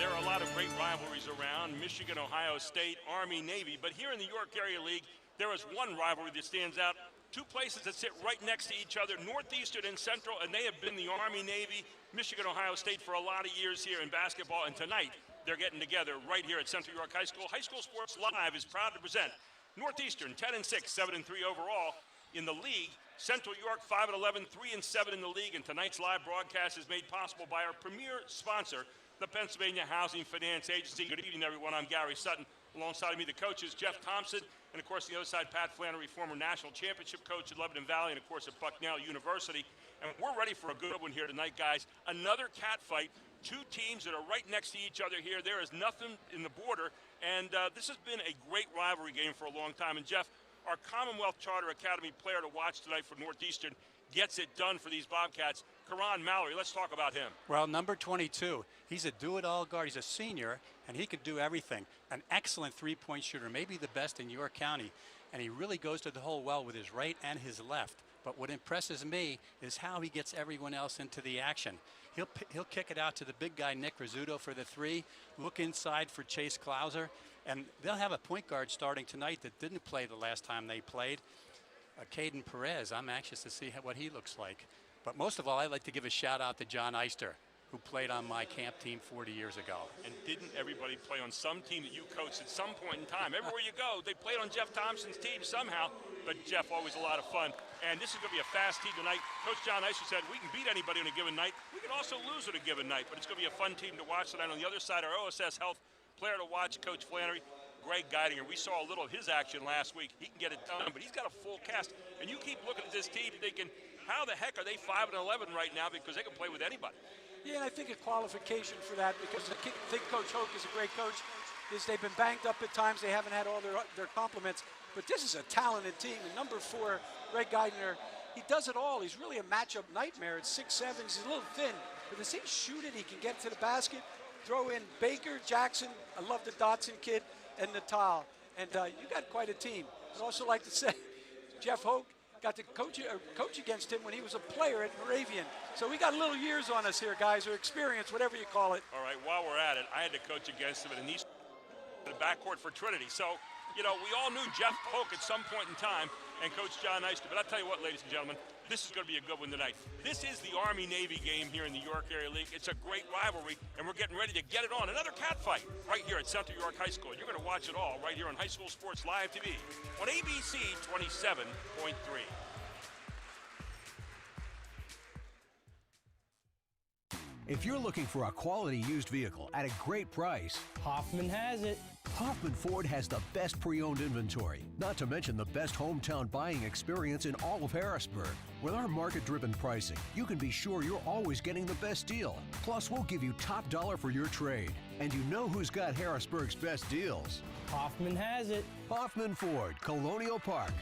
There are a lot of great rivalries around, Michigan, Ohio State, Army, Navy, but here in the York Area League, there is one rivalry that stands out. Two places that sit right next to each other, Northeastern and Central, and they have been the Army, Navy, Michigan, Ohio State for a lot of years here in basketball, and tonight they're getting together right here at Central York High School. High School Sports Live is proud to present Northeastern 10-6, 7-3 overall in the league. Central York 5-11, 3-7 in the league, and tonight's live broadcast is made possible by our premier sponsor, the Pennsylvania Housing Finance Agency. Good evening, everyone. I'm Gary Sutton. Alongside of me, the coaches, Jeff Thompson, and of course, the other side, Pat Flannery, former national championship coach at Lebanon Valley, and of course, at Bucknell University. And we're ready for a good one here tonight, guys. Another cat fight. Two teams that are right next to each other here. There is nothing in the border, and this has been a great rivalry game for a long time. And Jeff, our Commonwealth Charter Academy player to watch tonight for Northeastern gets it done for these Bobcats. Karan Mallory, let's talk about him. Well, number 22, he's a do-it-all guard. He's a senior, and he can do everything. An excellent three-point shooter, maybe the best in York County, and he really goes to the hole well with his right and his left. But what impresses me is how he gets everyone else into the action. He'll kick it out to the big guy, Nick Rizzuto, for the three, look inside for Chase Klauser, and they'll have a point guard starting tonight that didn't play the last time they played, Caden Perez. I'm anxious to see what he looks like. But most of all, I'd like to give a shout out to John Eister, who played on my camp team 40 years ago. And didn't everybody play on some team that you coached at some point in time? Everywhere you go, they played on Jeff Thompson's team somehow. But Jeff, always a lot of fun. And this is going to be a fast team tonight. Coach John Eister said we can beat anybody on a given night. We can also lose at a given night, but it's going to be a fun team to watch tonight. On the other side, our OSS Health player to watch, Coach Flannery, Greg Geidinger. We saw a little of his action last week. He can get it done, but he's got a full cast. And you keep looking at this team thinking, how the heck are they 5-11 right now, because they can play with anybody? Yeah, and I think a qualification for that, because I think Coach Hoke is a great coach, is they've been banged up at times. They haven't had all their compliments. But this is a talented team. And number 4, Greg Geidinger, he does it all. He's really a matchup nightmare at 6'7". He's a little thin. But as he shoot it, he can get to the basket, throw in Baker, Jackson, I love the Dodson kid, and Natal. And you got quite a team. I'd also like to say, Jeff Hoke got to coach against him when he was a player at Moravian. So we got a little years on us here, guys, or experience, whatever you call it. All right, while we're at it, I had to coach against him in the backcourt for Trinity. So, you know, we all knew Jeff Hoke at some point in time, and Coach John Eister. But I'll tell you what, ladies and gentlemen, this is going to be a good one tonight. This is the Army-Navy game here in the York Area League. It's a great rivalry, and we're getting ready to get it on. Another cat fight right here at Central York High School. You're going to watch it all right here on High School Sports Live TV on ABC 27.3. If you're looking for a quality used vehicle at a great price, Hoffman has it. Hoffman Ford has the best pre-owned inventory, not to mention the best hometown buying experience in all of Harrisburg. With our market-driven pricing, you can be sure you're always getting the best deal. Plus, we'll give you top dollar for your trade. And you know who's got Harrisburg's best deals. Hoffman has it. Hoffman Ford, Colonial Park.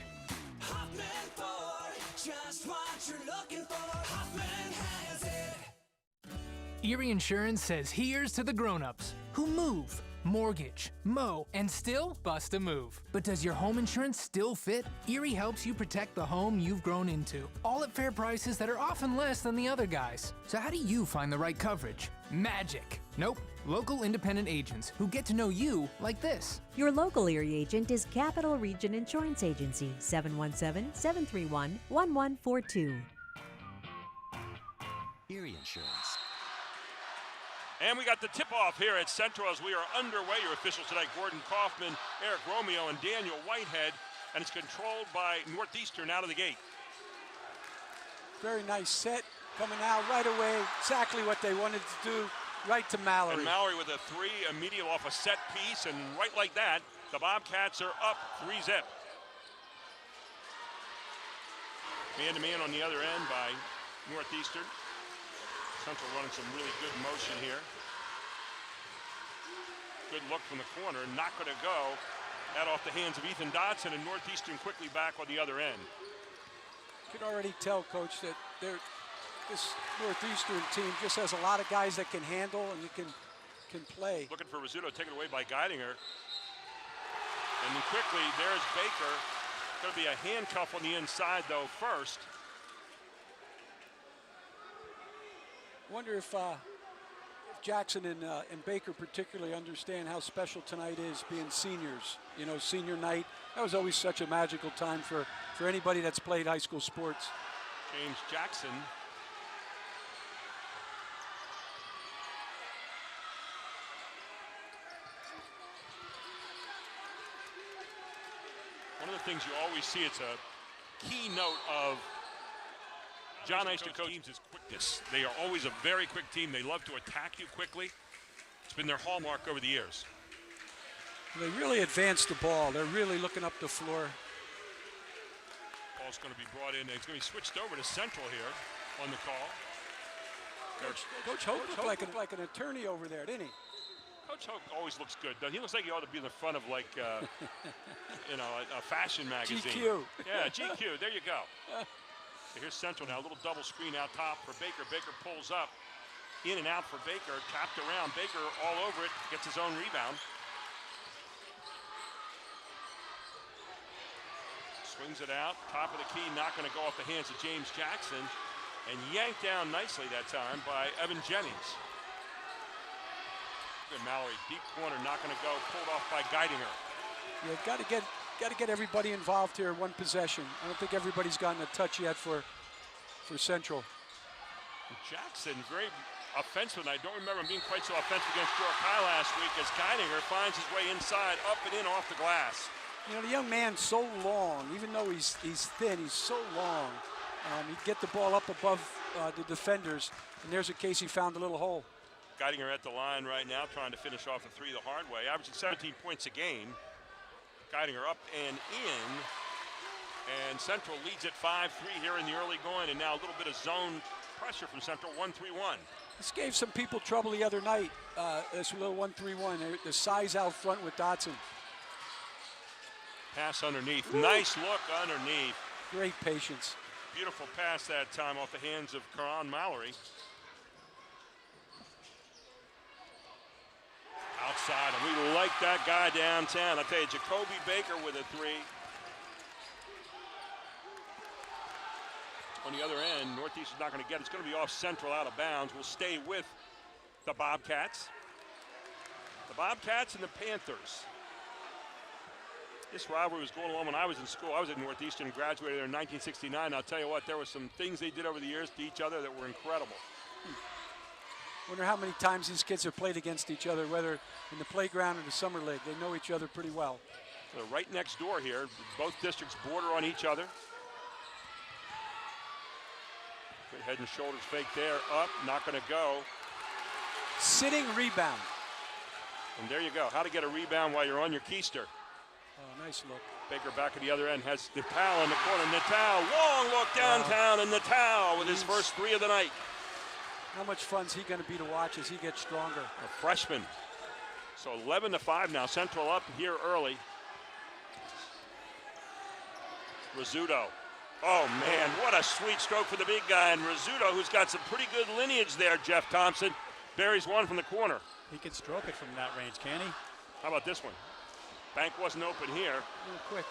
Hoffman Ford, just what you're looking for. Hoffman has it. Erie Insurance says here's to the grown-ups who move, mortgage, mow, and still bust a move. But does your home insurance still fit? Erie helps you protect the home you've grown into, all at fair prices that are often less than the other guys. So how do you find the right coverage? Magic. Nope. Local independent agents who get to know you like this. Your local Erie agent is Capital Region Insurance Agency, 717-731-1142. Erie Insurance. And we got the tip-off here at Central as we are underway. Your officials tonight, Gordon Kaufman, Eric Romeo, and Daniel Whitehead. And it's controlled by Northeastern out of the gate. Very nice set coming out right away. Exactly what they wanted to do. Right to Mallory. And Mallory with a 3 immediate off a set piece. And right like that, the Bobcats are up 3-zip. Man-to-man on the other end by Northeastern. Central running some really good motion here. Good look from the corner, not going to go. That off the hands of Ethan Dodson, and Northeastern quickly back on the other end. You can already tell, Coach, that this Northeastern team just has a lot of guys that can handle and you can play. Looking for Rizzuto, taken away by Geidinger. And then quickly, there's Baker. Going to be a handcuff on the inside, though, first. Wonder if Jackson and Baker particularly understand how special tonight is, being seniors. You know, senior night. That was always such a magical time for anybody that's played high school sports. James Jackson. One of the things you always see, it's a keynote of John Eister coach teams is quickness. They are always a very quick team. They love to attack you quickly. It's been their hallmark over the years. They really advanced the ball. They're really looking up the floor. Ball's going to be brought in. It's going to be switched over to Central here on the call. Coach Hope looked like an attorney over there, didn't he? Coach Hope always looks good. He looks like he ought to be in the front of like, you know, a fashion magazine. GQ. Yeah, GQ. There you go. Here's Central now. A little double screen out top for Baker. Baker pulls up. In and out for Baker. Tapped around. Baker all over it. Gets his own rebound. Swings it out. Top of the key. Not going to go off the hands of James Jackson. And yanked down nicely that time by Evan Jennings. And Mallory, deep corner, not going to go. Pulled off by Geidinger. Yeah, got to get everybody involved here in one possession. I don't think everybody's gotten a touch yet for Central. Jackson, very offensive, and I don't remember him being quite so offensive against York last week as Geidinger finds his way inside, up and in off the glass. You know, the young man's so long, even though he's thin, he's so long. He'd get the ball up above the defenders, and there's a case he found a little hole. Geidinger at the line right now, trying to finish off a three the hard way, averaging 17 points a game. Geidinger up and in, and Central leads at 5-3 here in the early going, and now a little bit of zone pressure from Central, 1-3-1. This gave some people trouble the other night, this little 1-3-1, the size out front with Dodson. Pass underneath, nice look underneath. Great patience. Beautiful pass that time off the hands of Karan Mallory. Outside, and we like that guy downtown. I'll tell you, Jacoby Baker with a three. On the other end, Northeast is not going to get it. It's going to be off Central, out of bounds. We'll stay with the Bobcats. The Bobcats and the Panthers. This rivalry was going on when I was in school. I was at Northeastern and graduated there in 1969. I'll tell you what, there were some things they did over the years to each other that were incredible. Wonder how many times these kids have played against each other, whether in the playground or the summer league. They know each other pretty well. So right next door here, both districts border on each other. Good head and shoulders fake there, up, not going to go. Sitting rebound. And there you go, how to get a rebound while you're on your keister. Oh, nice look. Baker back at the other end, has Natal in the corner. Natal, long look downtown, and Natal with his first three of the night. How much fun is he going to be to watch as he gets stronger? A freshman. So 11-5 now. Central up here early. Rizzuto. Oh, man, what a sweet stroke for the big guy. And Rizzuto, who's got some pretty good lineage there, Jeff Thompson, buries one from the corner. He can stroke it from that range, can he? How about this one? Bank wasn't open here. Real quick.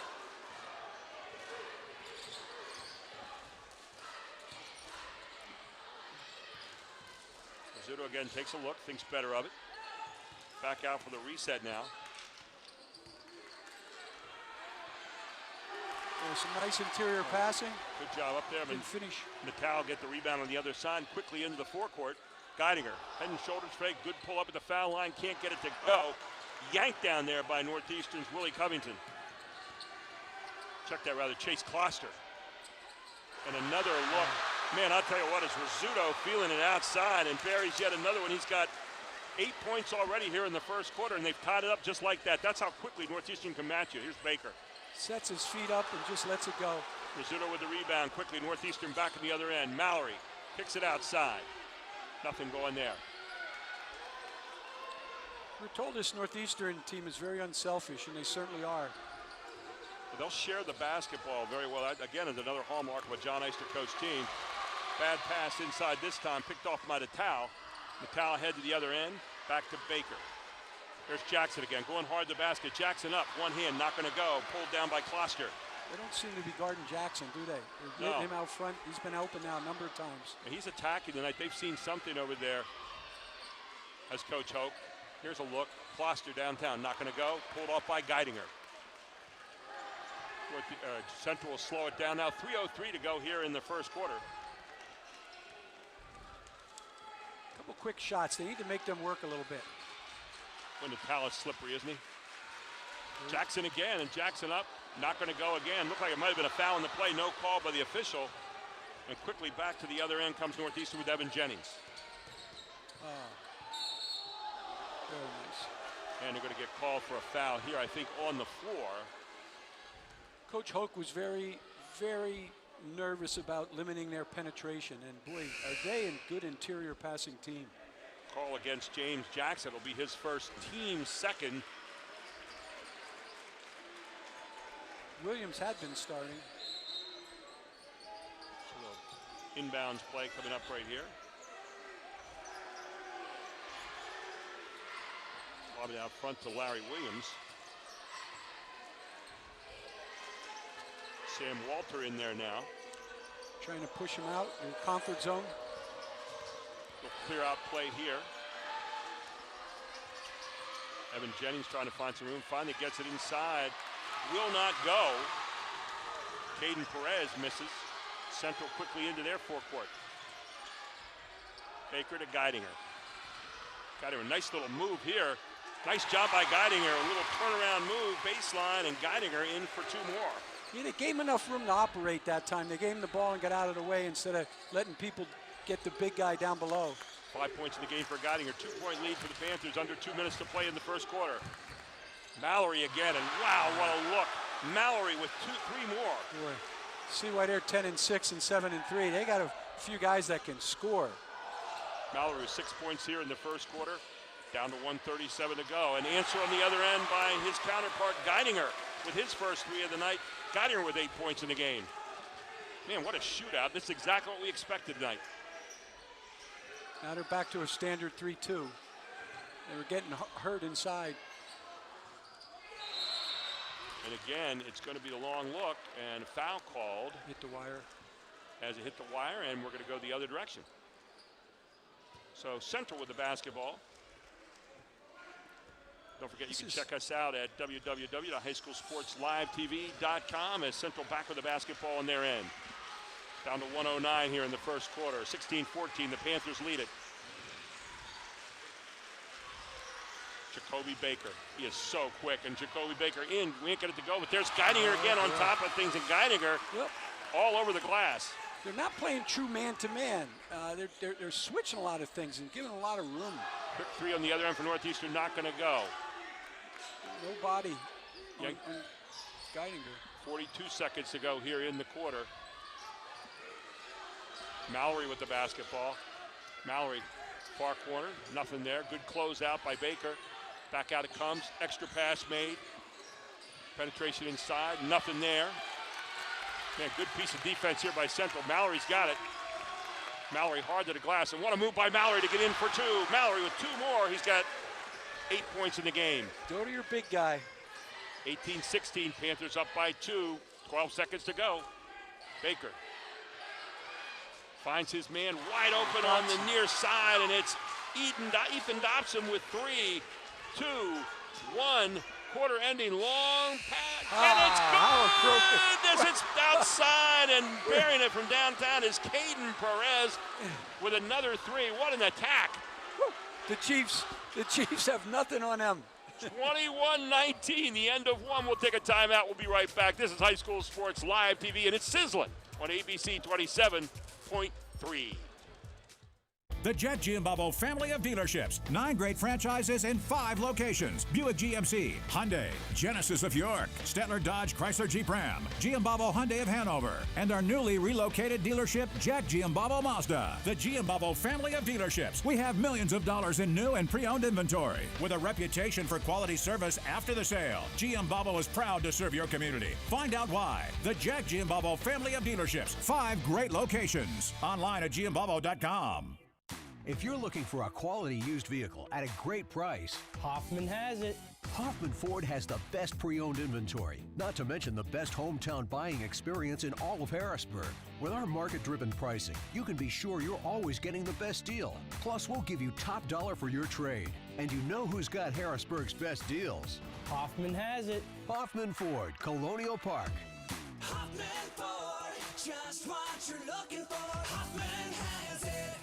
Rizzuto again takes a look, thinks better of it. Back out for the reset now. Some nice interior passing. Good job up there. Didn't finish. Natal get the rebound on the other side, quickly into the forecourt. Geidinger, head and shoulders fake, good pull up at the foul line, can't get it to go. Yanked down there by Northeastern's Willie Covington. Check that rather, Chase Kloster. And another look. Man, I'll tell you what, is Rizzuto feeling it outside and buries yet another one. He's got 8 points already here in the first quarter, and they've tied it up just like that. That's how quickly Northeastern can match you. Here's Baker. Sets his feet up and just lets it go. Rizzuto with the rebound, quickly Northeastern back at the other end. Mallory kicks it outside. Nothing going there. We're told this Northeastern team is very unselfish, and they certainly are. But they'll share the basketball very well. That, again, is another hallmark of a John Eister coach team. Bad pass inside this time, picked off by Natal. Natal head to the other end, back to Baker. There's Jackson again, going hard to the basket. Jackson up, one hand, not going to go. Pulled down by Kloster. They don't seem to be guarding Jackson, do they? They're getting him out front. He's been open now a number of times. And he's attacking tonight. They've seen something over there. as Coach Hoke. Here's a look. Kloster downtown, not going to go. Pulled off by Geidinger. Central will slow it down now. 3:03 to go here in the first quarter. Couple quick shots. They need to make them work a little bit. When the Tallis slippery, isn't he? Jackson again, and Jackson up. Not going to go again. Looked like it might have been a foul in the play. No call by the official. And quickly back to the other end comes Northeastern with Evan Jennings. Very nice. And they're going to get called for a foul here, I think, on the floor. Coach Hoke was very, very nervous about limiting their penetration. And boy, are they a good interior passing team. Call against James Jackson. It'll be his first, team second. Williams had been starting. Inbounds play coming up right here. Lob it out front to Larry Williams. Sam Walter in there now. Trying to push him out in comfort zone. Little clear out play here. Evan Jennings trying to find some room. Finally gets it inside. Will not go. Caden Perez misses. Central quickly into their forecourt. Baker to Geidinger. Geidinger, nice little move here. Nice job by Geidinger. A little turnaround move, baseline, and Geidinger in for two more. Yeah, they gave him enough room to operate that time. They gave him the ball and got out of the way instead of letting people get the big guy down below. 5 points in the game for Geidinger. 2-point lead for the Panthers. Under 2 minutes to play in the first quarter. Mallory again, and wow, what a look. Mallory with 3 more. Boy, see why they're 10-6 and 7-3. They got a few guys that can score. Mallory with 6 points here in the first quarter. Down to 1:37 to go. An answer on the other end by his counterpart, Geidinger, with his first 3 of the night. Geidinger with 8 points in the game. Man, what a shootout. This is exactly what we expected tonight. Now they're back to a standard 3-2. They were getting hurt inside. And again, it's going to be a long look and a foul called. Hit the wire. As it hit the wire, and we're going to go the other direction. So Central with the basketball. Don't forget, you can check us out at www.highschoolsportslivetv.com as Central back with the basketball on their end. Down to 109 here in the first quarter. 16-14, the Panthers lead it. Jacoby Baker, he is so quick, and Jacoby Baker in. We ain't get it to go, but there's Geidinger again on top of things, and Geidinger all over the glass. They're not playing true man-to-man. They're switching a lot of things and giving a lot of room. Quick 3 on the other end for Northeastern, not going to go. No body on Geidinger. 42 seconds to go here in the quarter. Mallory with the basketball. Mallory, far corner, nothing there. Good closeout by Baker. Back out it comes, extra pass made. Penetration inside, nothing there. Man, good piece of defense here by Central. Mallory's got it. Mallory hard to the glass, and what a move by Mallory to get in for 2. Mallory with 2 more. He's got 8 points in the game. Go to your big guy. 18-16, Panthers up by 2. 12 seconds to go. Baker finds his man wide open on the near side, and it's Ethan Dodson with 3, 2, 1. Quarter-ending long pass, and it's good! It's outside, and burying it from downtown is Caden Perez with another 3. What an attack! The Chiefs have nothing on them. 21-19, the end of 1. We'll take a timeout. We'll be right back. This is High School Sports Live TV, and it's sizzling on ABC 27.3. The Jet Giambavo family of dealerships. 9 great franchises in 5 locations. Buick GMC, Hyundai, Genesis of York, Stettler Dodge Chrysler Jeep Ram, Giambavo Hyundai of Hanover, and our newly relocated dealership, Jack Giambavo Mazda. The Giambavo family of dealerships. We have millions of dollars in new and pre-owned inventory. With a reputation for quality service after the sale, Giambavo is proud to serve your community. Find out why. The Jack Giambavo family of dealerships. 5 great locations. Online at Giambavo.com. If you're looking for a quality used vehicle at a great price, Hoffman has it. Hoffman Ford has the best pre-owned inventory, not to mention the best hometown buying experience in all of Harrisburg. With our market-driven pricing, you can be sure you're always getting the best deal. Plus, we'll give you top dollar for your trade. And you know who's got Harrisburg's best deals. Hoffman has it. Hoffman Ford, Colonial Park. Hoffman Ford, just what you're looking for. Hoffman has it.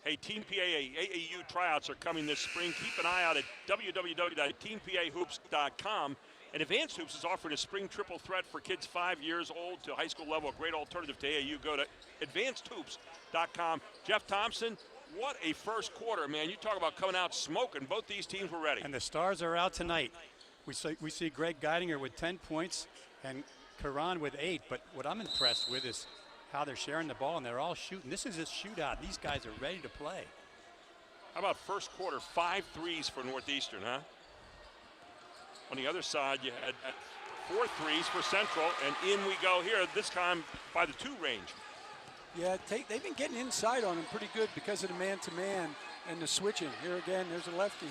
Hey, Team PA AAU tryouts are coming this spring. Keep an eye out at www.teampahoops.com. And Advanced Hoops is offering a spring triple threat for kids 5 years old to high school level. A great alternative to AAU. Go to advancedhoops.com. Jeff Thompson, what a first quarter, man. You talk about coming out smoking. Both these teams were ready. And the stars are out tonight. We see Greg Geidinger with 10 points and Karan with 8. But what I'm impressed with is how they're sharing the ball, and they're all shooting. This is a shootout. These guys are ready to play. How about first quarter, 5 threes for Northeastern, huh? On the other side, you had 4 threes for Central, and in we go here, this time by the 2 range. Yeah, they've been getting inside on him pretty good because of the man-to-man and the switching. Here again, there's a lefty.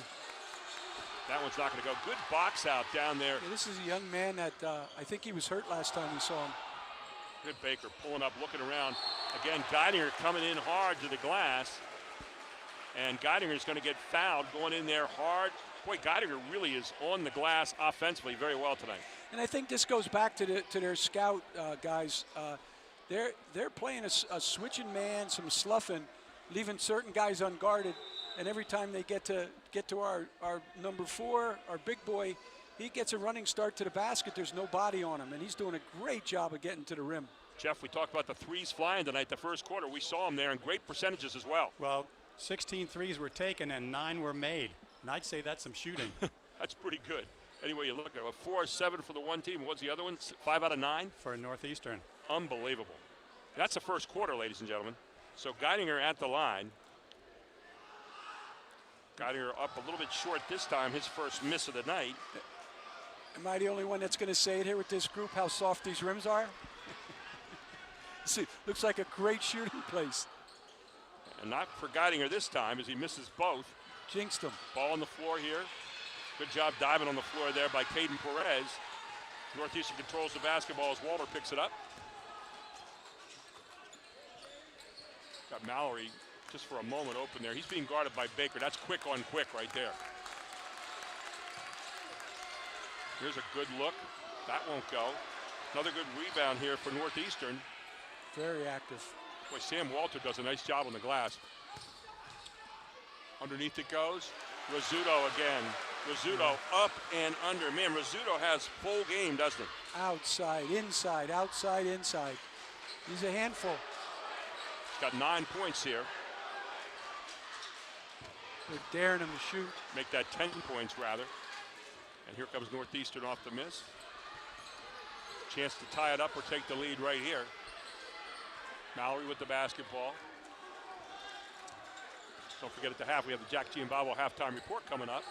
That one's not going to go. Good box out down there. Yeah, this is a young man that I think he was hurt last time we saw him. Good Baker pulling up, looking around. Again, Geidinger coming in hard to the glass. And Geidinger is going to get fouled going in there hard. Boy, Geidinger really is on the glass offensively very well tonight. And I think this goes back to their scout guys. They're playing a switching man, some sloughing, leaving certain guys unguarded. And every time they get to our number 4, our big boy, he gets a running start to the basket. There's no body on him, and he's doing a great job of getting to the rim. Jeff, we talked about the threes flying tonight, the first quarter. We saw him there in great percentages as well. Well, 16 threes were taken and 9 were made. And I'd say that's some shooting. That's pretty good. Anyway, you look at it, 4 or 7 for the one team. What's the other one? 5 out of 9? For Northeastern. Unbelievable. That's the first quarter, ladies and gentlemen. So Geidinger at the line. Geidinger up a little bit short this time, his first miss of the night. Am I the only one that's going to say it here with this group, how soft these rims are? See, looks like a great shooting place. And not for Geidinger this time as he misses both. Jinxed him. Ball on the floor here. Good job diving on the floor there by Caden Perez. Northeastern controls the basketball as Walter picks it up. Got Mallory just for a moment open there. He's being guarded by Baker. That's quick on quick right there. Here's a good look. That won't go. Another good rebound here for Northeastern. Very active. Boy, Sam Walter does a nice job on the glass. Underneath it goes. Rizzuto again. Rizzuto up and under. Man, Rizzuto has full game, doesn't he? Outside, inside, outside, inside. He's a handful. He's got 9 points here. They're daring him to shoot. Make that 10 points, rather. And here comes Northeastern off the miss. Chance to tie it up or take the lead right here. Mallory with the basketball. Don't forget at the half, we have the Jack Giambavo halftime report coming up.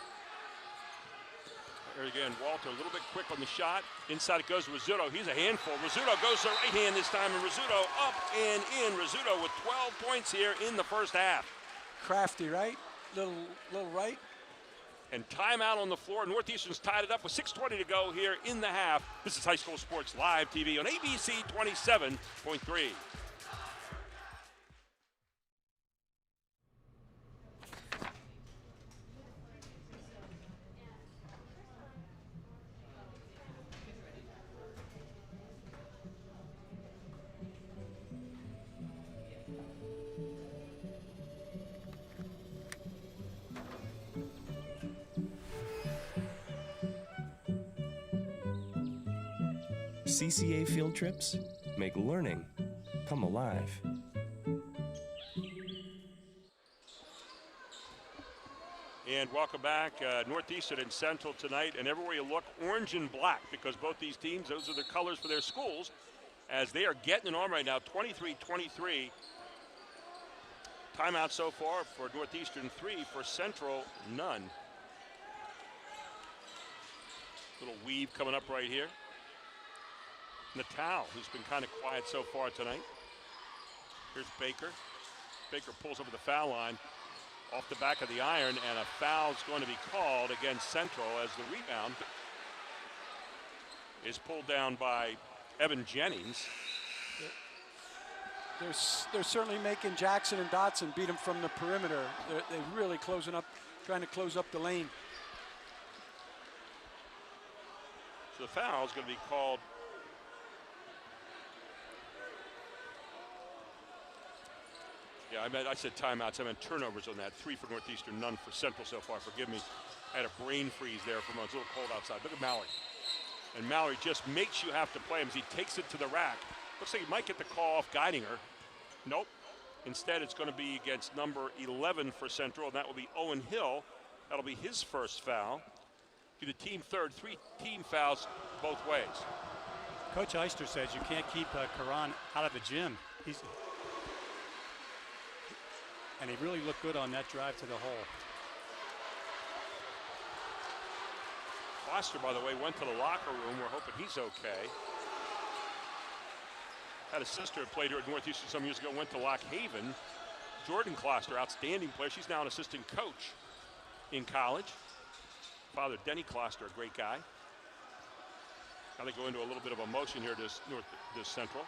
There again, Walter a little bit quick on the shot. Inside it goes to Rizzuto. He's a handful. Rizzuto goes to the right hand this time, and Rizzuto up and in. Rizzuto with 12 points here in the first half. Crafty, right? Little right. And timeout on the floor. Northeastern's tied it up with 6:20 to go here in the half. This is High School Sports Live TV on ABC 27.3. CCA field trips make learning come alive. And welcome back. Northeastern and Central tonight, and everywhere you look, orange and black, because both these teams, those are the colors for their schools, as they are getting it on right now, 23-23. Timeout so far for Northeastern, 3, for Central, none. Little weave coming up right here. Natal, who's been kind of quiet so far tonight. Here's Baker. Baker pulls over the foul line. off the back of the iron, and a foul's going to be called against Central as the rebound is pulled down by Evan Jennings. They're certainly making Jackson and Dodson beat them from the perimeter. They're really closing up, trying to close up the lane. So the foul is going to be called. Yeah, I said timeouts. I meant turnovers on that. 3 for Northeastern, none for Central so far. Forgive me. I had a brain freeze there for a moment. It's a little cold outside. Look at Mallory. And Mallory just makes you have to play him as he takes it to the rack. Looks like he might get the call off Geidinger. Nope. Instead, it's going to be against number 11 for Central, and that will be Owen Hill. That'll be his first foul. Be the team third, 3 team fouls both ways. Coach Eister says you can't keep Karan out of the gym. And he really looked good on that drive to the hole. Foster, by the way, went to the locker room. We're hoping he's okay. Had a sister who played here at Northeastern some years ago, went to Lock Haven. Jordan Kloster, outstanding player. She's now an assistant coach in college. Father Denny Kloster, a great guy. Now they go into a little bit of emotion here to Central.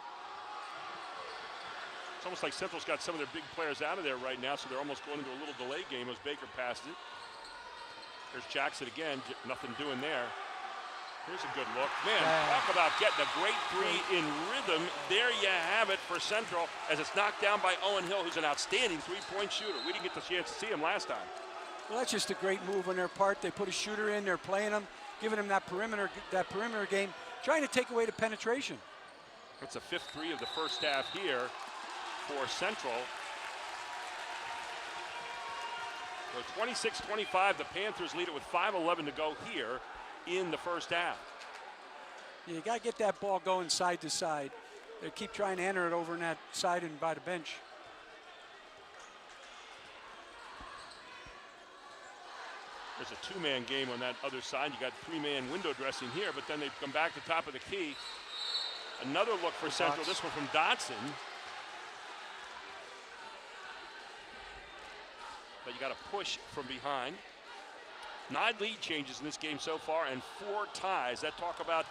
It's almost like Central's got some of their big players out of there right now, so they're almost going into a little delay game as Baker passes it. There's Jackson again, nothing doing there. Here's a good look. Man, talk about getting a great 3 in rhythm. There you have it for Central as it's knocked down by Owen Hill, who's an outstanding 3-point shooter. We didn't get the chance to see him last time. Well, that's just a great move on their part. They put a shooter in, they're playing him, giving him that perimeter game, trying to take away the penetration. That's a 5th 3 of the first half here for Central. So 26-25, the Panthers lead it with 5:11 to go here in the first half. Yeah, you got to get that ball going side to side. They keep trying to enter it over in that side and by the bench. There's a 2-man game on that other side. You got 3-man window dressing here, but then they come back to top of the key. Another look for Central, this one from Dodson. But you got to push from behind. 9 lead changes in this game so far and 4 ties. That talk about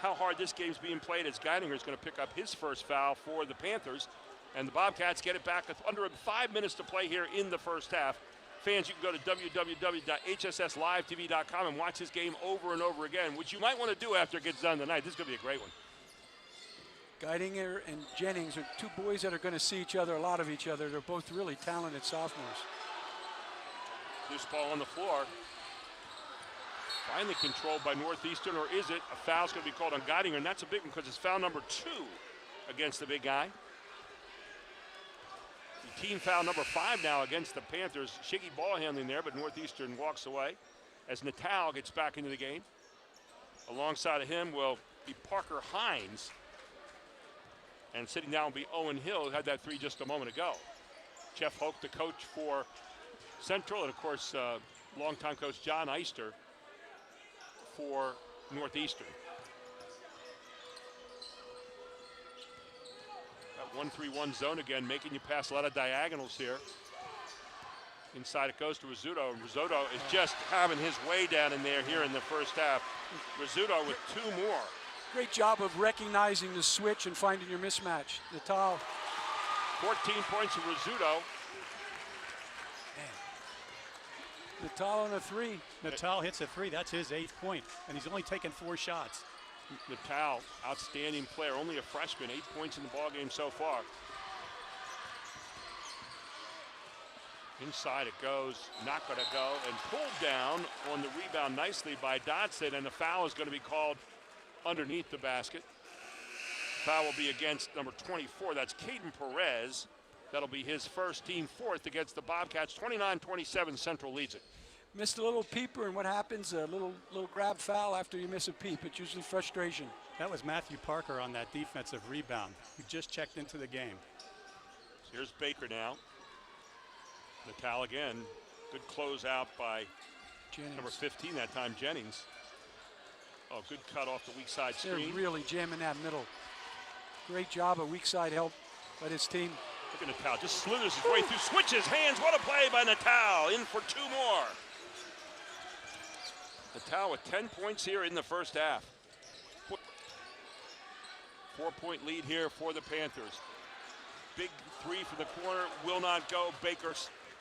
how hard this game's being played as Geidinger is going to pick up his first foul for the Panthers. And the Bobcats get it back with under 5 minutes to play here in the first half. Fans, you can go to www.hsslivetv.com and watch this game over and over again, which you might want to do after it gets done tonight. This is going to be a great one. Geidinger and Jennings are 2 boys that are going to see each other, a lot of each other. They're both really talented sophomores. Loose ball on the floor. Finally controlled by Northeastern, or is it? A foul's going to be called on Geidinger, and that's a big one because it's foul number 2 against the big guy. Team foul number 5 now against the Panthers. Shaky ball handling there, but Northeastern walks away as Natal gets back into the game. Alongside of him will be Parker Hines. And sitting down will be Owen Hill, who had that 3 just a moment ago. Jeff Hoke, the coach for Central, and of course, longtime coach John Eister for Northeastern. That 1-3-1 zone again, making you pass a lot of diagonals here. Inside it goes to Rizzuto, and Rizzuto is just having his way down in there here in the first half. Rizzuto with 2 more. Great job of recognizing the switch and finding your mismatch. Natal. 14 points for Rizzuto. Natal on a 3. Natal hits a 3, that's his 8th point, and he's only taken 4 shots. Natal, outstanding player, only a freshman, 8 points in the ballgame so far. Inside it goes, not going to go, and pulled down on the rebound nicely by Dodson, and the foul is going to be called underneath the basket. Foul will be against number 24, that's Caden Perez. That'll be his first, team 4th against the Bobcats. 29-27, Central leads it. Missed a little peeper, and what happens? A little grab foul after you miss a peep. It's usually frustration. That was Matthew Parker on that defensive rebound. He just checked into the game. So here's Baker now. Natal again. Good closeout by Jennings. Number 15 that time, Jennings. Oh, good cut off the weak side screen. They're really jamming that middle. Great job of weak side help by this team. Look at Natal, just slithers his way through, switches hands. What a play by Natal, in for 2 more. Natal with 10 points here in the first half. 4-point lead here for the Panthers. Big three from the corner, will not go. Baker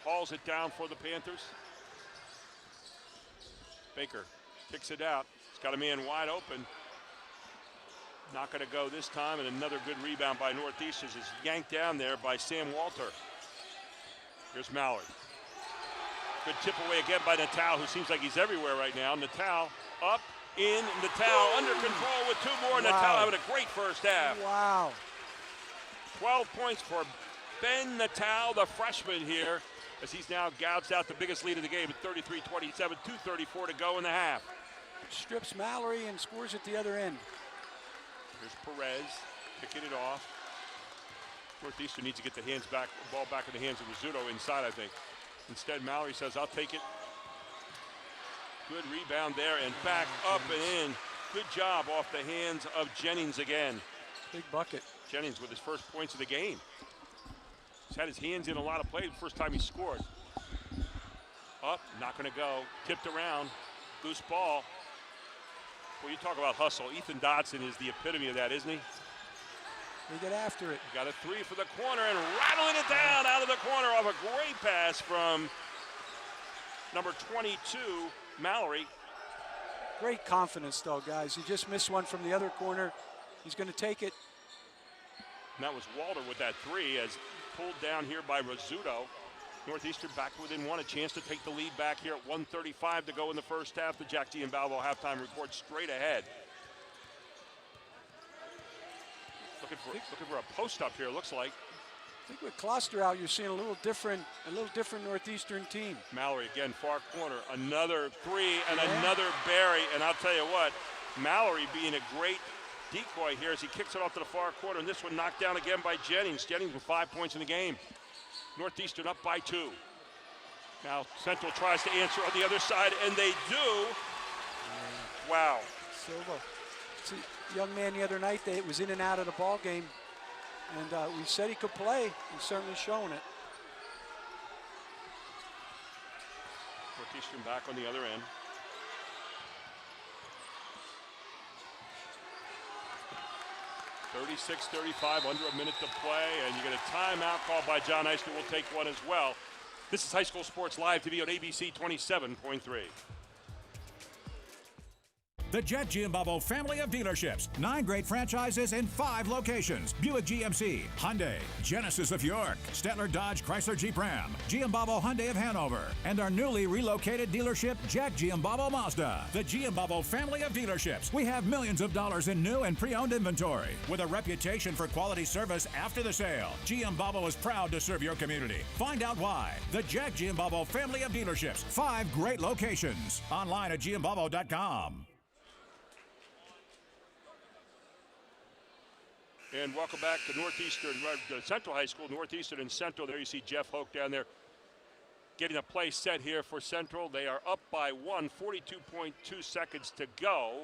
hauls it down for the Panthers. Baker kicks it out. He's got a man wide open. Not going to go this time, and another good rebound by Northeastern is yanked down there by Sam Walter. Here's Mallory. Good tip away again by Natal, who seems like he's everywhere right now. Natal up, in, Natal under control with 2 more. Wow. Natal having a great first half. Wow. 12 points for Ben Natal, the freshman here, as he's now gouged out the biggest lead of the game at 33-27, 2:34 to go in the half. Strips Mallory and scores at the other end. Here's Perez picking it off. Northeastern needs to get the ball back in the hands of Rizzuto inside, I think. Instead, Mallory says, I'll take it. Good rebound there and back up and in. Good job off the hands of Jennings again. Big bucket. Jennings with his first points of the game. He's had his hands in a lot of plays the first time he scored. Up, not going to go. Tipped around. Loose ball. Well, you talk about hustle. Ethan Dodson is the epitome of that, isn't he? They get after it. Got a 3 for the corner and rattling it down out of the corner off a great pass from number 22, Mallory. Great confidence, though, guys. He just missed one from the other corner. He's going to take it. And that was Walter with that 3, as pulled down here by Rizzuto. Northeastern back within 1, a chance to take the lead back here at 1:35 to go in the first half. The Jack Giambalvo halftime report straight ahead. Looking for a post up here, looks like. I think with Kloster out, you're seeing a little different Northeastern team. Mallory again, far corner, another 3 and another bury. And I'll tell you what, Mallory being a great decoy here as he kicks it off to the far corner, and this one knocked down again by Jennings. Jennings with 5 points in the game. Northeastern up by 2. Now Central tries to answer on the other side, and they do. Wow. Silva. See, young man the other night, that was in and out of the ball game, and we said he could play. He's certainly shown it. Northeastern back on the other end. (36-35), under a minute to play, and you get a timeout called by John Eisner. We'll take one as well. This is High School Sports Live TV on ABC 27.3. The Jet Giambalvo family of dealerships. 9 great franchises in 5 locations. Buick GMC, Hyundai, Genesis of York, Stettler Dodge Chrysler Jeep Ram, Giambalvo Hyundai of Hanover, and our newly relocated dealership, Jack Giambalvo Mazda. The Giambalvo family of dealerships. We have millions of dollars in new and pre-owned inventory. With a reputation for quality service after the sale, Giambalvo is proud to serve your community. Find out why. The Jack Giambalvo family of dealerships. 5 great locations. Online at giambalvo.com. And welcome back to Northeastern, Central High School, Northeastern and Central. There you see Jeff Hoke down there getting a play set here for Central. They are up by 1, 42.2 seconds to go.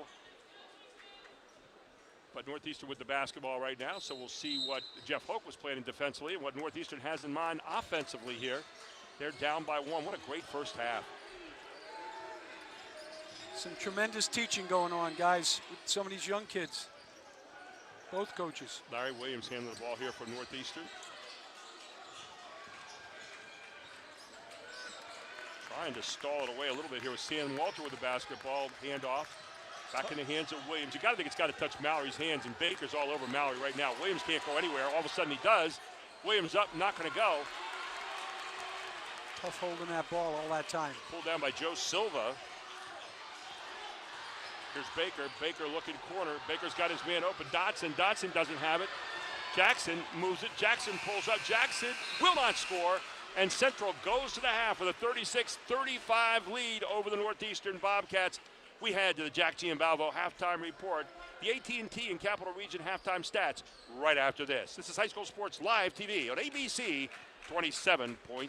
But Northeastern with the basketball right now, so we'll see what Jeff Hoke was planning defensively and what Northeastern has in mind offensively here. They're down by 1. What a great first half. Some tremendous teaching going on, guys, with some of these young kids. Both coaches. Larry Williams handling the ball here for Northeastern. Trying to stall it away a little bit here with Sam Walter with the basketball handoff. Back in the hands of Williams. You got to think it's got to touch Mallory's hands, and Baker's all over Mallory right now. Williams can't go anywhere. All of a sudden he does. Williams up, not going to go. Tough holding that ball all that time. Pulled down by Joe Silva. Here's Baker. Baker looking corner. Baker's got his man open. Dodson. Dodson doesn't have it. Jackson moves it. Jackson pulls up. Jackson will not score. And Central goes to the half with a 36-35 lead over the Northeastern Bobcats. We head to the Jack Giambalvo halftime report. The AT&T and Capital Region halftime stats right after this. This is High School Sports Live TV on ABC 27.3.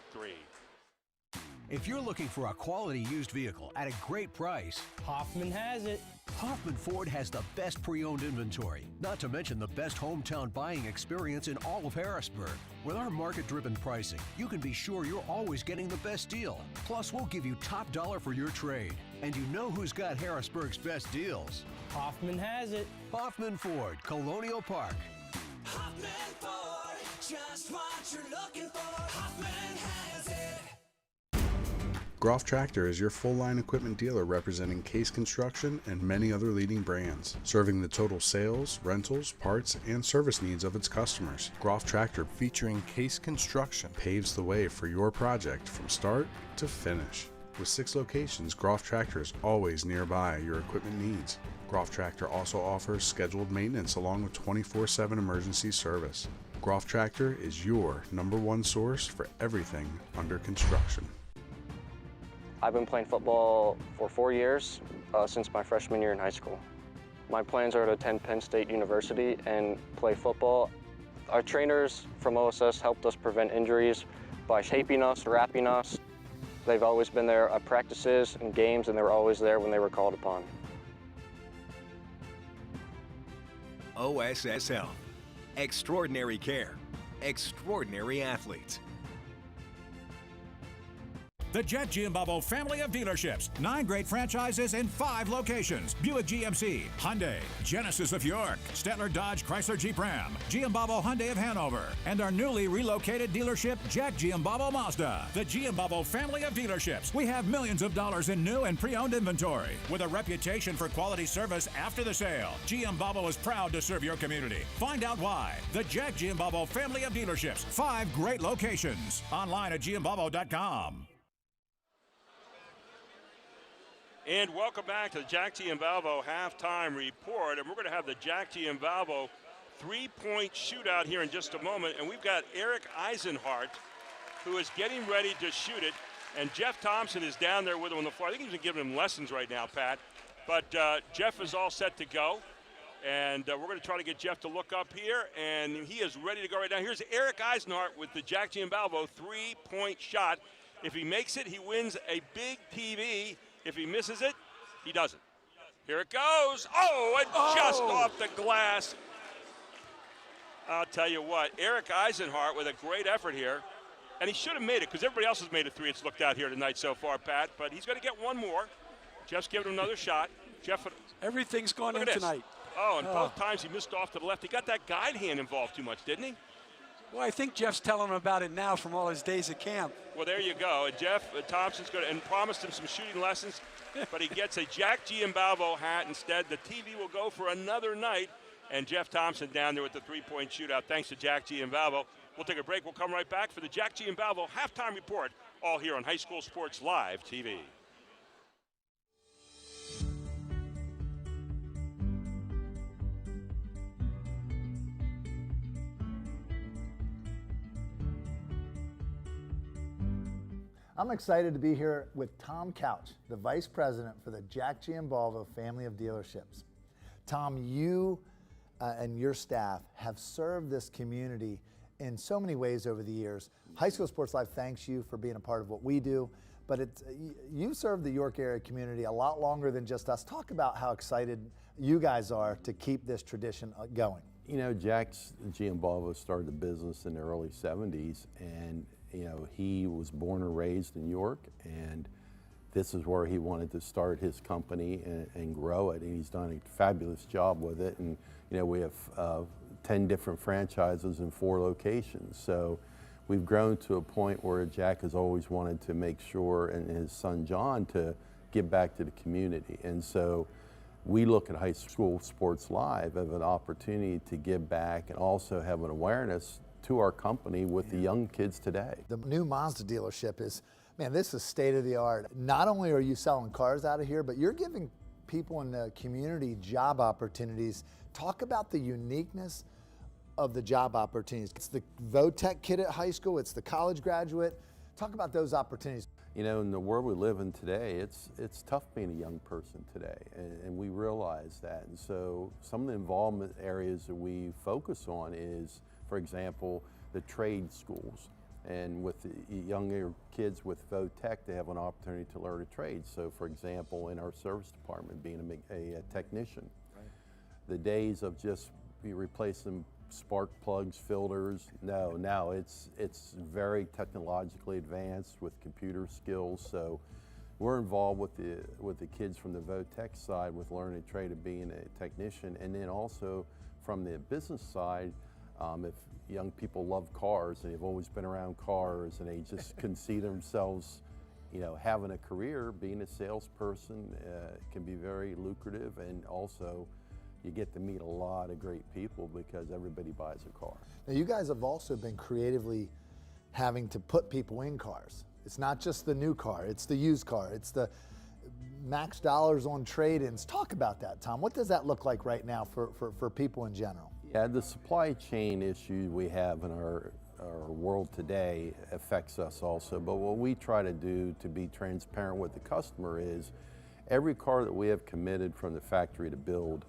If you're looking for a quality used vehicle at a great price, Hoffman has it. Hoffman Ford has the best pre-owned inventory, not to mention the best hometown buying experience in all of Harrisburg. With our market-driven pricing, you can be sure you're always getting the best deal. Plus, we'll give you top dollar for your trade. And you know who's got Harrisburg's best deals. Hoffman has it. Hoffman Ford, Colonial Park. Hoffman Ford, just what you're looking for. Hoffman has it. Groff Tractor is your full-line equipment dealer representing Case Construction and many other leading brands, serving the total sales, rentals, parts, and service needs of its customers. Groff Tractor, featuring Case Construction, paves the way for your project from start to finish. With 6 locations, Groff Tractor is always nearby your equipment needs. Groff Tractor also offers scheduled maintenance along with 24/7 emergency service. Groff Tractor is your #1 source for everything under construction. I've been playing football for 4 years, since my freshman year in high school. My plans are to attend Penn State University and play football. Our trainers from OSS helped us prevent injuries by shaping us, wrapping us. They've always been there at practices and games, and they were always there when they were called upon. OSS Health. Extraordinary care. Extraordinary athletes. The Jet Giambavo family of dealerships. 9 great franchises in 5 locations. Buick GMC, Hyundai, Genesis of York, Stettler Dodge Chrysler Jeep Ram, Giambavo Hyundai of Hanover, and our newly relocated dealership, Jack Giambavo Mazda. The Giambavo family of dealerships. We have millions of dollars in new and pre-owned inventory. With a reputation for quality service after the sale, Giambavo is proud to serve your community. Find out why. The Jack Giambavo family of dealerships. 5 great locations. Online at giambavo.com. And welcome back to the Jack Giambavo halftime report. And we're going to have the Jack Giambavo three-point shootout here in just a moment. And we've got Eric Eisenhart, who is getting ready to shoot it. And Jeff Thompson is down there with him on the floor. I think he's been giving him lessons right now, Pat. But Jeff is all set to go. And we're going to try to get Jeff to look up here. And he is ready to go right now. Here's Eric Eisenhart with the Jack Giambavo three-point shot. If he makes it, he wins a big TV. If he misses it, he doesn't. Here it goes. Oh, and just off the glass. I'll tell you what, Eric Eisenhart with a great effort here. And he should have made it because everybody else has made a three. It's looked out here tonight so far, Pat. But he's going to get one more. Jeff's giving him another shot. Jeff, everything's gone in tonight. Oh, and both times he missed off to the left. He got that guide hand involved too much, didn't he? Well, I think Jeff's telling him about it now from all his days at camp. Well, there you go. And Jeff Thompson's going to, and promised him some shooting lessons, but he gets a Jack Giambavo hat instead. The TV will go for another night. And Jeff Thompson down there with the three-point shootout. Thanks to Jack Giambavo. We'll take a break. We'll come right back for the Jack Giambavo halftime report, all here on High School Sports Live TV. I'm excited to be here with Tom Couch, the Vice President for the Jack Giambavo family of dealerships. Tom, you and your staff have served this community in so many ways over the years. High School Sports Live thanks you for being a part of what we do, but you served the York area community a lot longer than just us. Talk about how excited you guys are to keep this tradition going. You know, Jack Giambavo started the business in the early 70s, and you know, he was born and raised in York, and this is where he wanted to start his company and grow it, and he's done a fabulous job with it. And you know, we have 10 different franchises in 4 locations, so we've grown to a point where Jack has always wanted to make sure, and his son John, to give back to the community. And so we look at High School Sports Live as an opportunity to give back and also have an awareness to our company with the young kids today. The new Mazda dealership is, man, this is state of the art. Not only are you selling cars out of here, but you're giving people in the community job opportunities. Talk about the uniqueness of the job opportunities. It's the VOTEC kid at high school, it's the college graduate. Talk about those opportunities. You know, in the world we live in today, it's tough being a young person today, and we realize that. And so some of the involvement areas that we focus on is, for example, the trade schools. And with the younger kids with VOTech, they have an opportunity to learn a trade. So for example, in our service department, being a technician, the days of just replacing spark plugs, filters, no, now it's very technologically advanced with computer skills. So we're involved with the kids from the VOTech side with learning a trade of being a technician, and then also from the business side, if young people love cars and they've always been around cars and they just can see themselves, having a career, being a salesperson can be very lucrative, and also you get to meet a lot of great people because everybody buys a car. Now you guys have also been creatively having to put people in cars. It's not just the new car, it's the used car, it's the max dollars on trade-ins. Talk about that, Tom. What does that look like right now for people in general? Yeah, the supply chain issue we have in our world today affects us also, but what we try to do to be transparent with the customer is every car that we have committed from the factory to build,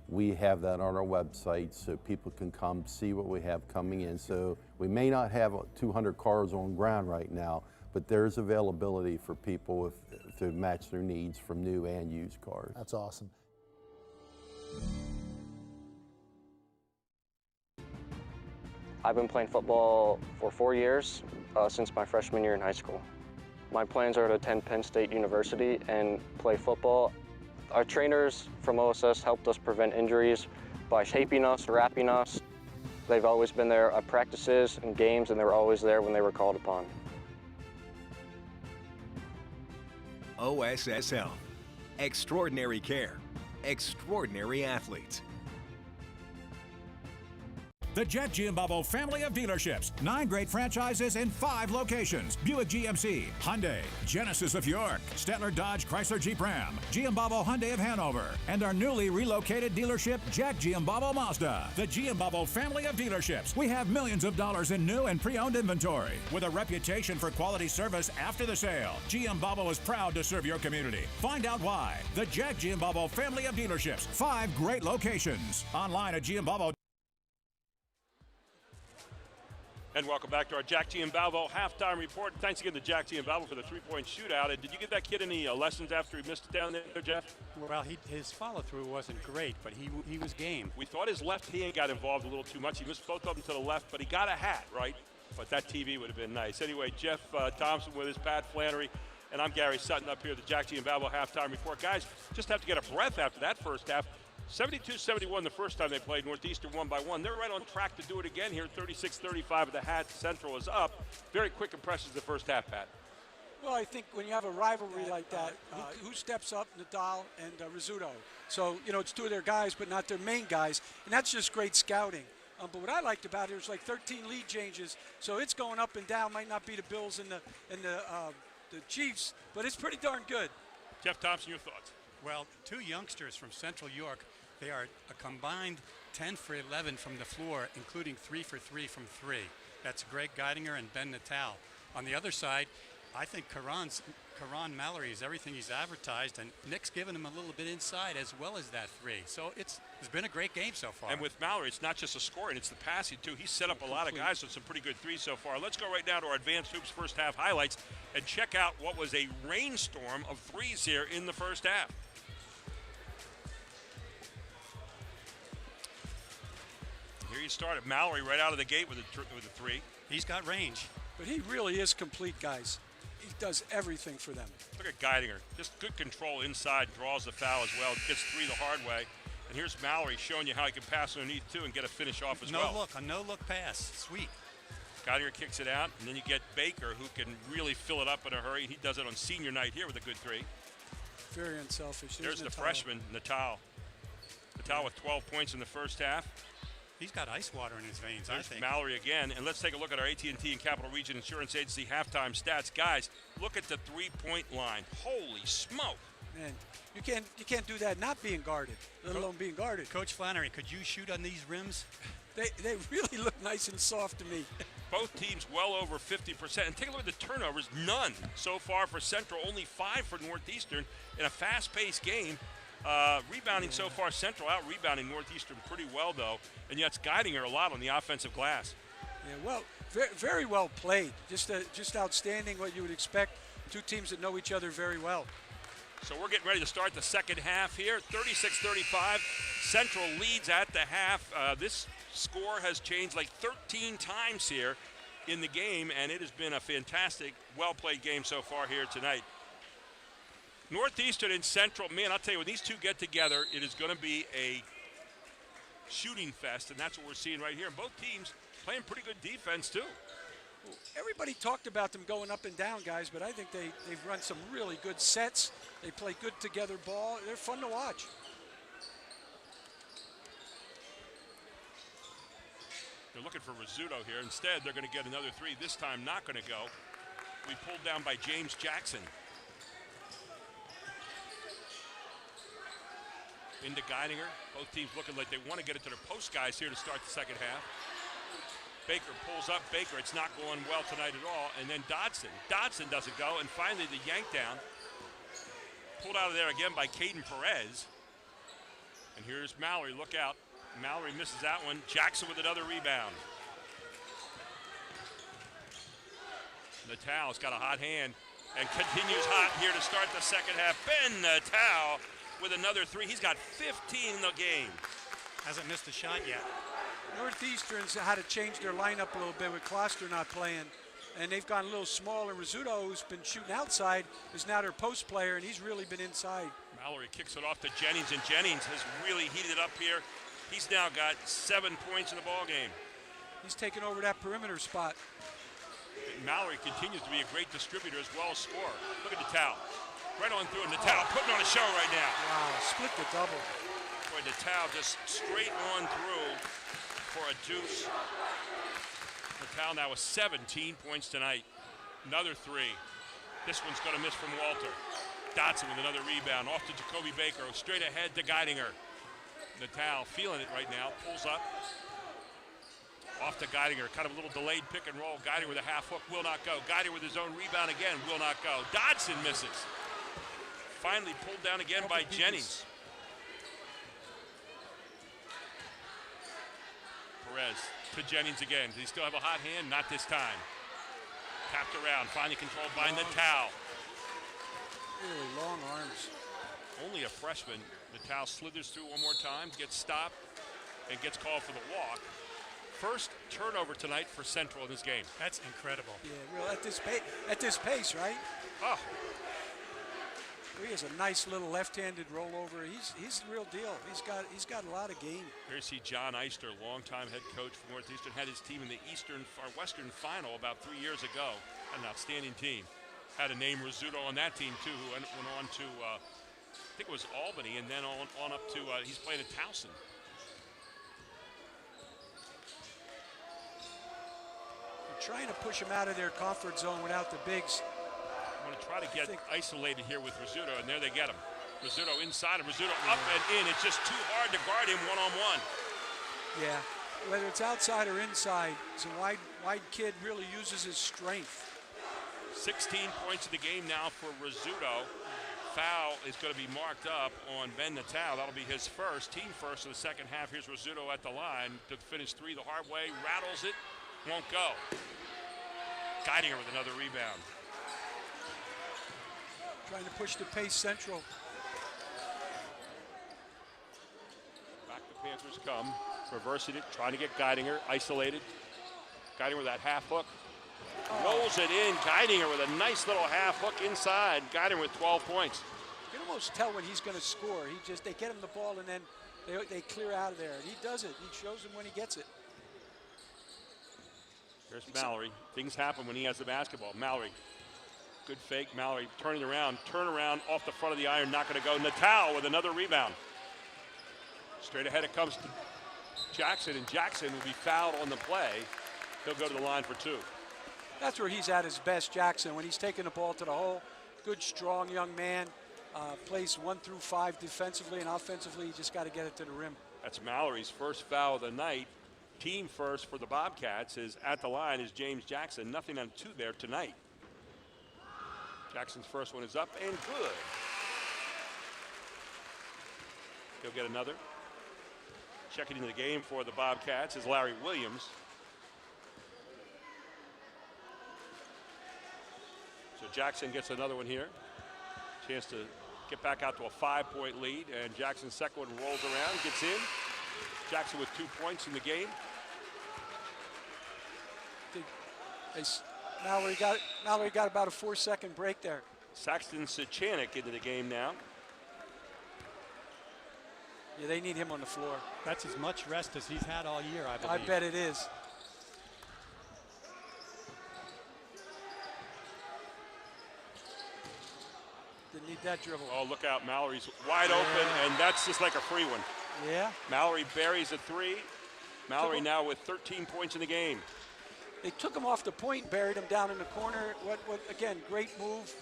we have that on our website so people can come see what we have coming in. So we may not have 200 cars on ground right now, but there's availability for people to match their needs from new and used cars. That's awesome. I've been playing football for 4 years, since my freshman year in high school. My plans are to attend Penn State University and play football. Our trainers from OSS helped us prevent injuries by shaping us, wrapping us. They've always been there at practices and games, and they were always there when they were called upon. OSS Health. Extraordinary care. Extraordinary athletes. The Jet Giambalvo family of dealerships. 9 great franchises in 5 locations. Buick GMC, Hyundai, Genesis of York, Stettler Dodge Chrysler Jeep Ram, Giambalvo Hyundai of Hanover, and our newly relocated dealership, Jack Giambalvo Mazda. The Giambalvo family of dealerships. We have millions of dollars in new and pre-owned inventory. With a reputation for quality service after the sale, Giambalvo is proud to serve your community. Find out why. The Jack Giambalvo family of dealerships. 5 great locations. Online at Giambalvo. And welcome back to our Jack Giambalvo halftime report. Thanks again to Jack Giambalvo for the three-point shootout. And did you give that kid any lessons after he missed it down there, Jeff? Well, his follow-through wasn't great, but he was game. We thought his left hand got involved a little too much. He missed both of them to the left, but he got a hat, right? But that TV would have been nice. Anyway, Jeff Thompson with his Pat Flannery, and I'm Gary Sutton up here at the Jack Giambalvo halftime report. Guys, just have to get a breath after that first half. 72-71 the first time they played. Northeastern won by 1. They're right on track to do it again here. 36-35 of the hat. Central is up. Very quick impressions the first half, Pat. Well, I think when you have a rivalry like that, who steps up? Nadal and Rizzuto. So, it's 2 of their guys, but not their main guys. And that's just great scouting. But what I liked about it was like 13 lead changes. So it's going up and down. Might not be the Bills and the Chiefs, but it's pretty darn good. Jeff Thompson, your thoughts? Well, 2 youngsters from Central York. They are a combined 10 for 11 from the floor, including 3 for 3 from 3. That's Greg Geidinger and Ben Natal. On the other side, I think Karan Mallory is everything he's advertised, and Nick's given him a little bit inside as well as that 3. So it's been a great game so far. And with Mallory, it's not just the scoring, it's the passing too. He's set up a lot of guys with some pretty good threes so far. Let's go right now to our Advanced Hoops first half highlights and check out what was a rainstorm of threes here in the first half. Here you started Mallory right out of the gate with a 3. He's got range. But he really is complete, guys. He does everything for them. Look at Geidinger. Just good control inside, draws the foul as well, gets 3 the hard way. And here's Mallory showing you how he can pass underneath too and get a finish off as well. A no-look pass. Sweet. Geidinger kicks it out, and then you get Baker, who can really fill it up in a hurry. He does it on senior night here with a good 3. Very unselfish. There's the freshman, Natal. Natal with 12 points in the first half. He's got ice water in his veins, There's I think. Mallory again, and let's take a look at our AT&T and Capital Region Insurance Agency halftime stats. Guys, look at the three-point line. Holy smoke. Man, you can't do that not being guarded, let alone being guarded. Coach Flannery, could you shoot on these rims? They really look nice and soft to me. Both teams well over 50%. And take a look at the turnovers. None so far for Central, only 5 for Northeastern in a fast-paced game. Rebounding so far, Central out-rebounding Northeastern pretty well, though. And yet it's guiding her a lot on the offensive glass. Yeah, well, very well played. Just outstanding, what you would expect. Two teams that know each other very well. So we're getting ready to start the second half here. 36-35. Central leads at the half. This score has changed like 13 times here in the game, and it has been a fantastic, well-played game so far here tonight. Northeastern and Central, man, I'll tell you, when these two get together, it is going to be a shooting fest, and that's what we're seeing right here. And both teams playing pretty good defense, too. Well, everybody talked about them going up and down, guys, but I think they've run some really good sets. They play good together ball. They're fun to watch. They're looking for Rizzuto here. Instead, they're going to get another three. This time, not going to go. We pulled down by James Jackson. Into Geidinger. Both teams looking like they want to get it to their post guys here to start the second half. Baker pulls up. Baker, it's not going well tonight at all. And then Dodson. Dodson doesn't go. And finally, the yank down. Pulled out of there again by Caden Perez. And here's Mallory. Look out. Mallory misses that one. Jackson with another rebound. Natal's got a hot hand and continues hot here to start the second half. Ben Natal with another three. He's got 15 in the game. Hasn't missed a shot yet. Northeastern's had to change their lineup a little bit with Kloster not playing, and they've gone a little smaller. Rizzuto, who's been shooting outside, is now their post player, and he's really been inside. Mallory kicks it off to Jennings, and Jennings has really heated up here. He's now got 7 points in the ball game. He's taken over that perimeter spot. And Mallory continues to be a great distributor as well as scorer. Look at Natal. Right on through, Natal putting on a show right now. Wow, split the double. Boy, Natal just straight on through for a deuce. Natal now with 17 points tonight. Another three. This one's going to miss from Walter. Dodson with another rebound. Off to Jacoby Baker. Straight ahead to Geidinger. Natal feeling it right now. Pulls up. Off to Geidinger. Kind of a little delayed pick and roll. Geidinger with a half hook. Will not go. Geidinger with his own rebound again. Will not go. Dodson misses. Finally pulled down again by Jennings. Perez to Jennings again. Does he still have a hot hand? Not this time. Tapped around. Finally controlled by Natal. Really long arms. Only a freshman. Natal slithers through one more time, gets stopped, and gets called for the walk. First turnover tonight for Central in this game. That's incredible. Yeah, real at this pace, right? Oh. He has a nice little left-handed rollover. He's the real deal. He's got a lot of game. Here you see John Eister, longtime head coach for Northeastern, had his team in the Western Final about 3 years ago. An outstanding team. Had a name Rizzuto on that team too, who went on to I think it was Albany, and then on up to he's playing at Towson. They're trying to push him out of their comfort zone without the bigs. I'm going to try to get isolated here with Rizzuto, and there they get him. Rizzuto inside, and Rizzuto up and in. It's just too hard to guard him one-on-one. Yeah, whether it's outside or inside, it's a wide kid really uses his strength. 16 points in the game now for Rizzuto. Foul is going to be marked up on Ben Natal. That'll be his first, team first in the second half. Here's Rizzuto at the line to finish three the hard way. Rattles it, won't go. Geidinger with another rebound. Trying to push the pace Central. Back the Panthers come. Reversing it, trying to get Geidinger isolated. Geidinger with that half hook. Rolls it in. Geidinger with a nice little half hook inside. Geidinger with 12 points. You can almost tell when he's going to score. They get him the ball and then they clear out of there. And he does it. He shows him when he gets it. There's Mallory. Things happen when he has the basketball. Mallory. Good fake. Mallory turning around. Turn around off the front of the iron. Not going to go. Natal with another rebound. Straight ahead it comes to Jackson, and Jackson will be fouled on the play. He'll go to the line for two. That's where he's at his best, Jackson, when he's taking the ball to the hole. Good, strong young man. Plays 1 through 5 defensively and offensively. You just got to get it to the rim. That's Mallory's first foul of the night. Team first for the Bobcats is at the line is James Jackson. Nothing on 2 there tonight. Jackson's first one is up and good. He'll get another. Checking into the game for the Bobcats is Larry Williams. Jackson gets another one here. Chance to get back out to a 5-point lead, and Jackson's second one rolls around, gets in. Jackson with 2 points in the game. Mallory got about a 4-second break there. Saxton Suchanek into the game now. Yeah, they need him on the floor. That's as much rest as he's had all year, I believe. I bet it is. Didn't need that dribble. Oh, look out. Mallory's wide open, and that's just like a free one. Yeah. Mallory buries a 3. Mallory now with 13 points in the game. They took him off the point, buried him down in the corner. Again, great move.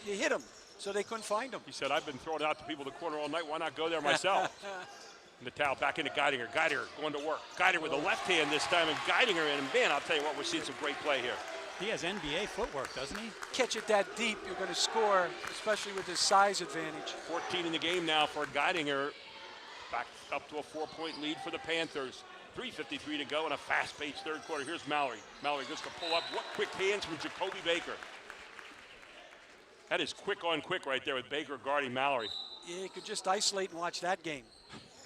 You hit him, so they couldn't find him. He said, I've been throwing out to people in the corner all night. Why not go there myself? Natal back into Geidinger. Geidinger going to work. Geidinger with the left hand this time, and Geidinger in. And man, I'll tell you what, we're seeing some great play here. He has NBA footwork, doesn't he? Catch it that deep, you're going to score, especially with his size advantage. 14 in the game now for Geidinger. Back up to a 4-point lead for the Panthers. 3:53 to go in a fast-paced third quarter. Here's Mallory. Mallory just to pull up. What quick hands from Jacoby Baker. That is quick on quick right there with Baker guarding Mallory. Yeah, you could just isolate and watch that game.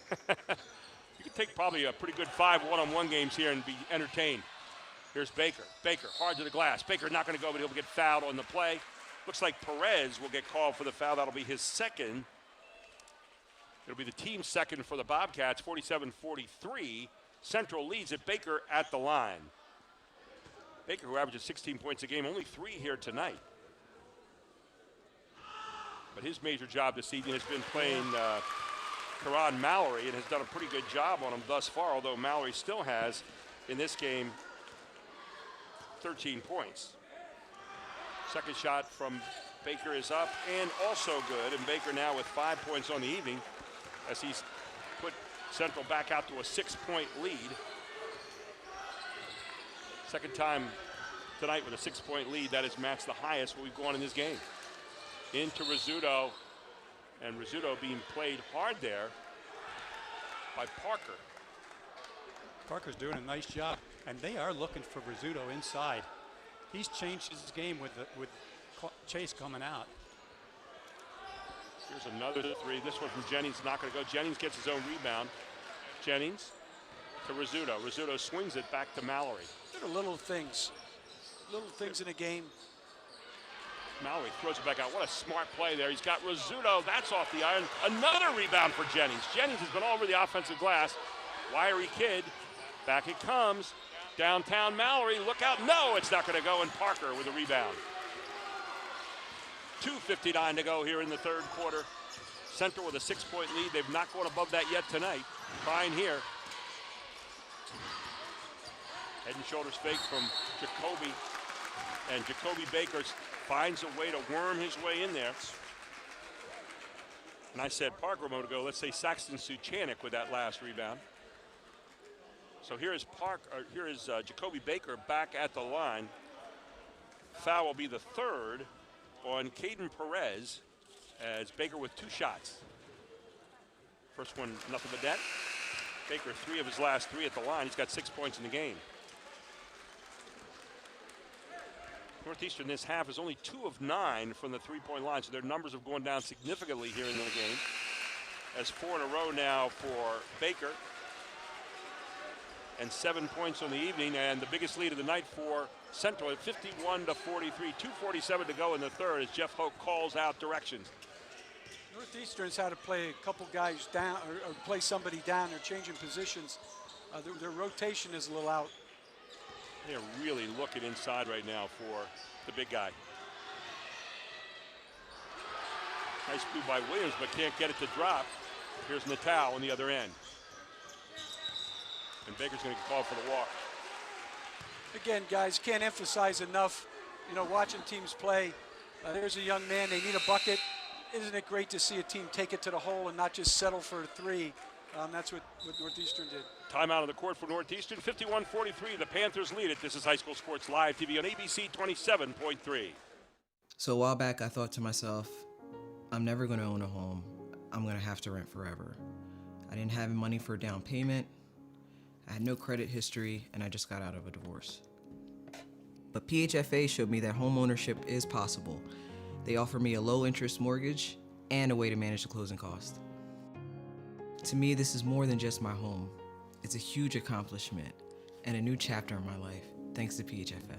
You could take probably a pretty good 5 one-on-one games here and be entertained. Here's Baker. Baker hard to the glass. Baker not going to go, but he'll get fouled on the play. Looks like Perez will get called for the foul. That'll be his second. It'll be the team's second for the Bobcats, 47-43. Central leads it. Baker at the line. Baker, who averages 16 points a game, only 3 here tonight. But his major job this evening has been playing Karan Mallory, and has done a pretty good job on him thus far, although Mallory still has, in this game, 13 points. Second shot from Baker is up and also good, and Baker now with 5 points on the evening as he's put Central back out to a 6-point lead. Second time tonight with a 6-point lead. That has matched the highest we've gone in this game. Into Rizzuto, and Rizzuto being played hard there by Parker. Parker's doing a nice job, and they are looking for Rizzuto inside. He's changed his game with Chase coming out. Here's another 3. This one from Jennings, not going to go. Jennings gets his own rebound. Jennings to Rizzuto. Rizzuto swings it back to Mallory. There are little things in a game. Mallory throws it back out. What a smart play there. He's got Rizzuto. That's off the iron. Another rebound for Jennings. Jennings has been all over the offensive glass. Wiry kid. Back it comes. Downtown Mallory. Look out. No, it's not going to go. And Parker with a rebound. 2:59 to go here in the third quarter. Central with a 6-point lead. They've not gone above that yet tonight. Trying here. Head and shoulders fake from Jacoby. And Jacoby Baker finds a way to worm his way in there. And I said Parker a moment ago, let's say Saxton Suchanek with that last rebound. So here is Jacoby Baker back at the line. Foul will be the third on Caden Perez as Baker with 2 shots. First one, nothing but net. Baker 3 of his last 3 at the line. He's got 6 points in the game. Northeastern this half is only 2 of 9 from the 3-point line, so their numbers have gone down significantly here in the game. As 4 in a row now for Baker. And 7 points on the evening, and the biggest lead of the night for Central at 51-43. 2:47 to go in the third as Jeff Hoke calls out directions. Northeastern's had to play a couple guys down or play somebody down. They're changing positions. Their rotation is a little out. They're really looking inside right now for the big guy. Nice move by Williams, but can't get it to drop. Here's Natal on the other end. And Baker's going to get called for the walk. Again, guys, can't emphasize enough, watching teams play. There's a young man, they need a bucket. Isn't it great to see a team take it to the hole and not just settle for a 3? That's what Northeastern did. Timeout on the court for Northeastern, 51-43. The Panthers lead it. This is High School Sports Live TV on ABC 27.3. So a while back, I thought to myself, I'm never going to own a home. I'm going to have to rent forever. I didn't have money for a down payment. I had no credit history, and I just got out of a divorce. But PHFA showed me that home ownership is possible. They offer me a low-interest mortgage and a way to manage the closing cost. To me, this is more than just my home. It's a huge accomplishment and a new chapter in my life, thanks to PHFA.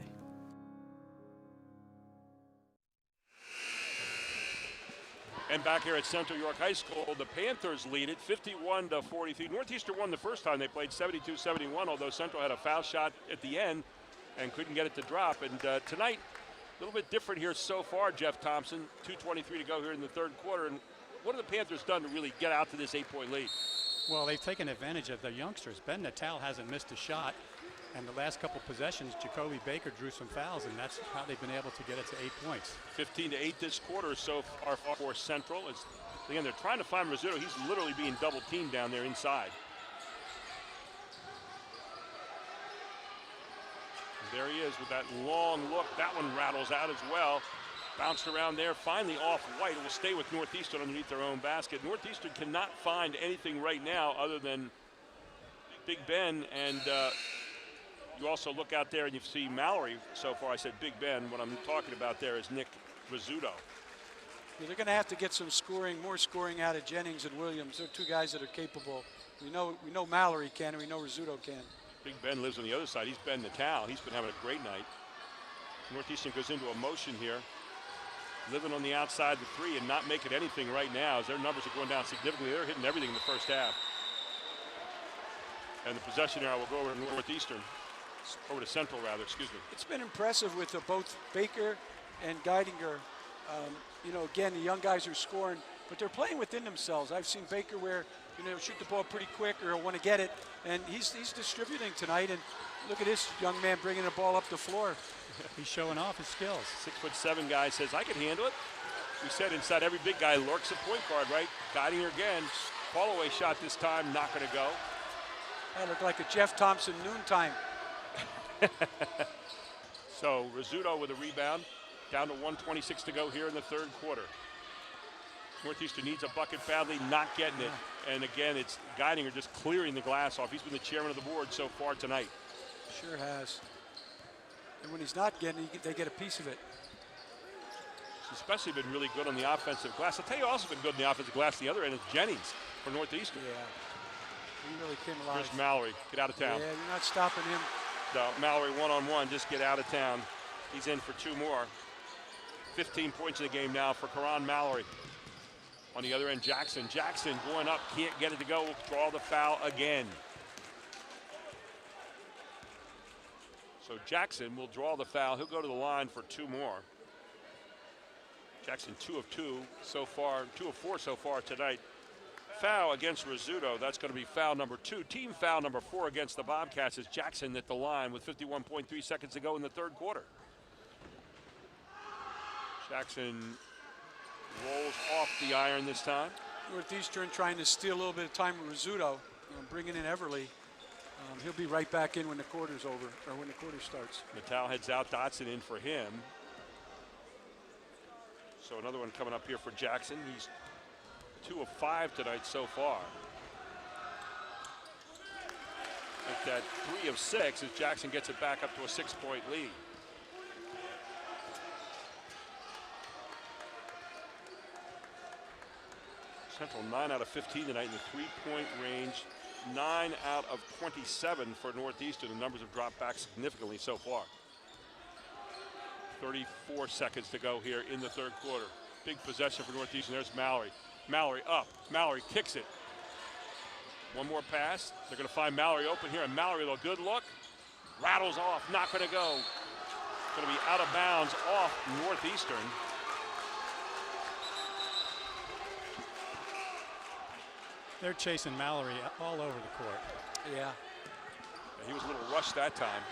And back here at Central York High School, the Panthers lead it 51-43. Northeastern won the first time they played 72-71, although Central had a foul shot at the end and couldn't get it to drop. And tonight, a little bit different here so far, Jeff Thompson. 2:23 to go here in the third quarter. And what have the Panthers done to really get out to this 8-point lead? Well, they've taken advantage of the youngsters. Ben Natal hasn't missed a shot. And the last couple possessions, Jacoby Baker drew some fouls, and that's how they've been able to get it to 8 points. 15-8 this quarter so far for Central. Again, they're trying to find Rizzuto. He's literally being double teamed down there inside. And there he is with that long look. That one rattles out as well. Bounced around there, finally off White. It will stay with Northeastern underneath their own basket. Northeastern cannot find anything right now other than Big Ben, and you also look out there and you see Mallory. So far I said Big Ben. What I'm talking about there is Nick Rizzuto. Yeah, they're going to have to get some scoring, more scoring out of Jennings and Williams. They're two guys that are capable. We know Mallory can, and we know Rizzuto can. Big Ben lives on the other side. He's Ben Natal. He's been having a great night. Northeastern goes into a motion here, living on the outside the three and not making anything right now as their numbers are going down significantly. They're hitting everything in the first half. And the possession arrow will go over to Northeastern. Over to Central, rather, excuse me. It's been impressive with both Baker and Geidinger. Again, the young guys are scoring, but they're playing within themselves. I've seen Baker where, shoot the ball pretty quick or want to get it, and he's distributing tonight. And look at this young man bringing the ball up the floor. He's showing off his skills. 6'7" guy says, I can handle it. We said inside every big guy lurks a point guard, right? Geidinger again. Fall-away shot this time, not going to go. That looked like a Jeff Thompson noontime. So Rizzuto with a rebound, down to 1:26 to go here in the third quarter. Northeastern needs a bucket badly, not getting it. And again, it's Geidinger just clearing the glass off. He's been the chairman of the board so far tonight. Sure has. And when he's not getting it, they get a piece of it. He's especially been really good on the offensive glass. I'll tell you, also been good on the offensive glass. The other end is Jennings for Northeastern. Yeah, he really came alive. Here's Mallory, get out of town. Yeah, you're not stopping him. No, Mallory one-on-one, just get out of town. He's in for two more. 15 points in the game now for Karan Mallory. On the other end, Jackson. Jackson going up, can't get it to go. Draw the foul again. So Jackson will draw the foul. He'll go to the line for two more. Jackson 2 of 2 so far, 2 of 4 so far tonight. Foul against Rizzuto. That's going to be foul number 2. Team foul number 4 against the Bobcats is Jackson at the line with 51.3 seconds to go in the third quarter. Jackson rolls off the iron this time. Northeastern trying to steal a little bit of time with Rizzuto, bringing in Everly. He'll be right back in when the quarter's over, or when the quarter starts. Natal heads out, Dodson in for him. So another one coming up here for Jackson. He's 2 of 5 tonight so far. Like that 3 of 6 as Jackson gets it back up to a 6-point lead. Central 9 out of 15 tonight in the 3-point range. 9 out of 27 for Northeastern. The numbers have dropped back significantly so far. 34 seconds to go here in the third quarter. Big possession for Northeastern. There's Mallory. Mallory up. Mallory kicks it. One more pass. They're going to find Mallory open here, and Mallory with a good look. Rattles off. Not going to go. Going to be out of bounds off Northeastern. They're chasing Mallory all over the court. Yeah. He was a little rushed that time.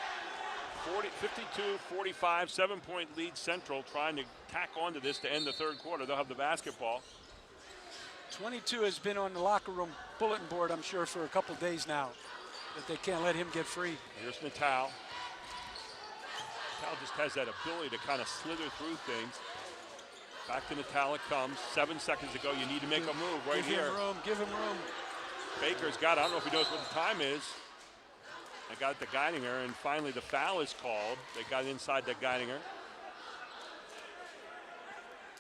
52-45, 7-point lead Central, trying to tack onto this to end the third quarter. They'll have the basketball. 22 has been on the locker room bulletin board, I'm sure, for a couple days now, that they can't let him get free. Here's Natal. Natal just has that ability to kind of slither through things. Back to Natal it comes. 7 seconds to go. You need to make a move right here. Give him room. Give him room. Baker's got it. I don't know if he knows what the time is. They got it to Geidinger, and finally the foul is called. They got inside the Geidinger.